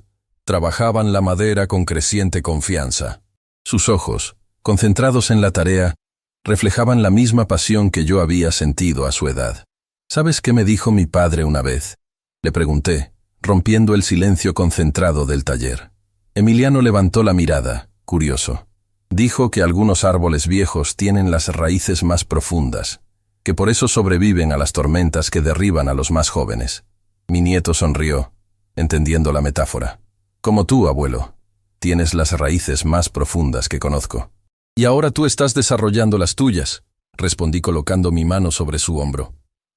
trabajaban la madera con creciente confianza. Sus ojos, concentrados en la tarea, reflejaban la misma pasión que yo había sentido a su edad. ¿Sabes qué me dijo mi padre una vez?, le pregunté, rompiendo el silencio concentrado del taller. Emiliano levantó la mirada, curioso. Dijo que algunos árboles viejos tienen las raíces más profundas, que por eso sobreviven a las tormentas que derriban a los más jóvenes. Mi nieto sonrió, entendiendo la metáfora. Como tú, abuelo, tienes las raíces más profundas que conozco. Y ahora tú estás desarrollando las tuyas, respondí colocando mi mano sobre su hombro.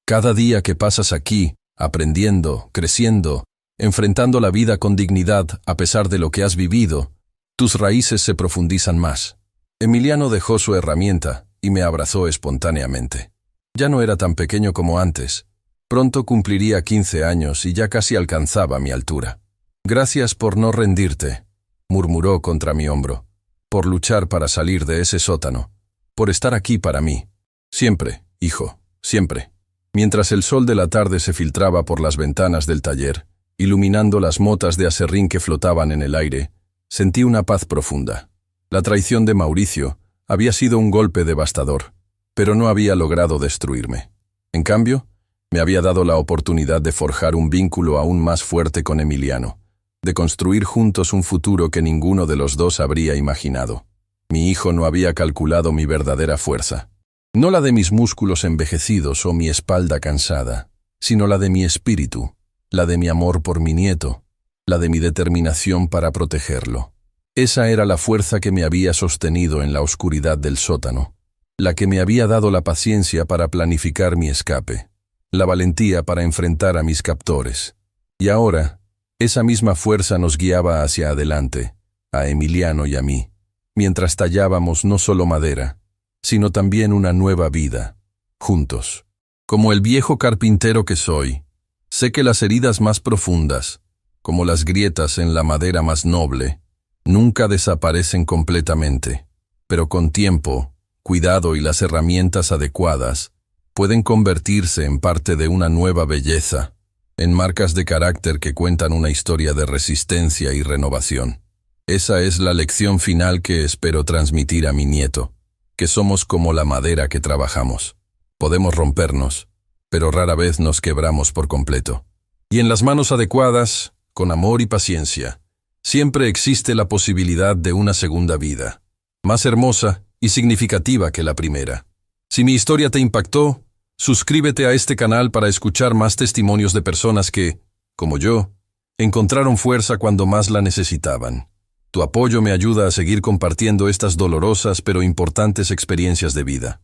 Cada día que pasas aquí, aprendiendo, creciendo, enfrentando la vida con dignidad a pesar de lo que has vivido, tus raíces se profundizan más. Emiliano dejó su herramienta y me abrazó espontáneamente. Ya no era tan pequeño como antes. Pronto cumpliría 15 años y ya casi alcanzaba mi altura. Gracias por no rendirte, murmuró contra mi hombro, por luchar para salir de ese sótano, por estar aquí para mí. Siempre, hijo, siempre. Mientras el sol de la tarde se filtraba por las ventanas del taller, iluminando las motas de aserrín que flotaban en el aire, sentí una paz profunda. La traición de Mauricio había sido un golpe devastador, pero no había logrado destruirme. En cambio, me había dado la oportunidad de forjar un vínculo aún más fuerte con Emiliano, de construir juntos un futuro que ninguno de los dos habría imaginado. Mi hijo no había calculado mi verdadera fuerza. No la de mis músculos envejecidos o mi espalda cansada, sino la de mi espíritu, la de mi amor por mi nieto, la de mi determinación para protegerlo. Esa era la fuerza que me había sostenido en la oscuridad del sótano, la que me había dado la paciencia para planificar mi escape, la valentía para enfrentar a mis captores. Y ahora, esa misma fuerza nos guiaba hacia adelante, a Emiliano y a mí, mientras tallábamos no solo madera, sino también una nueva vida, juntos. Como el viejo carpintero que soy, sé que las heridas más profundas, como las grietas en la madera más noble, nunca desaparecen completamente, pero con tiempo, cuidado y las herramientas adecuadas, pueden convertirse en parte de una nueva belleza, en marcas de carácter que cuentan una historia de resistencia y renovación. Esa es la lección final que espero transmitir a mi nieto, que somos como la madera que trabajamos. Podemos rompernos, pero rara vez nos quebramos por completo. Y en las manos adecuadas, con amor y paciencia, siempre existe la posibilidad de una segunda vida, más hermosa y significativa que la primera. Si mi historia te impactó, suscríbete a este canal para escuchar más testimonios de personas que, como yo, Encontraron fuerza cuando más la necesitaban. Tu apoyo me ayuda a seguir compartiendo estas dolorosas pero importantes experiencias de vida.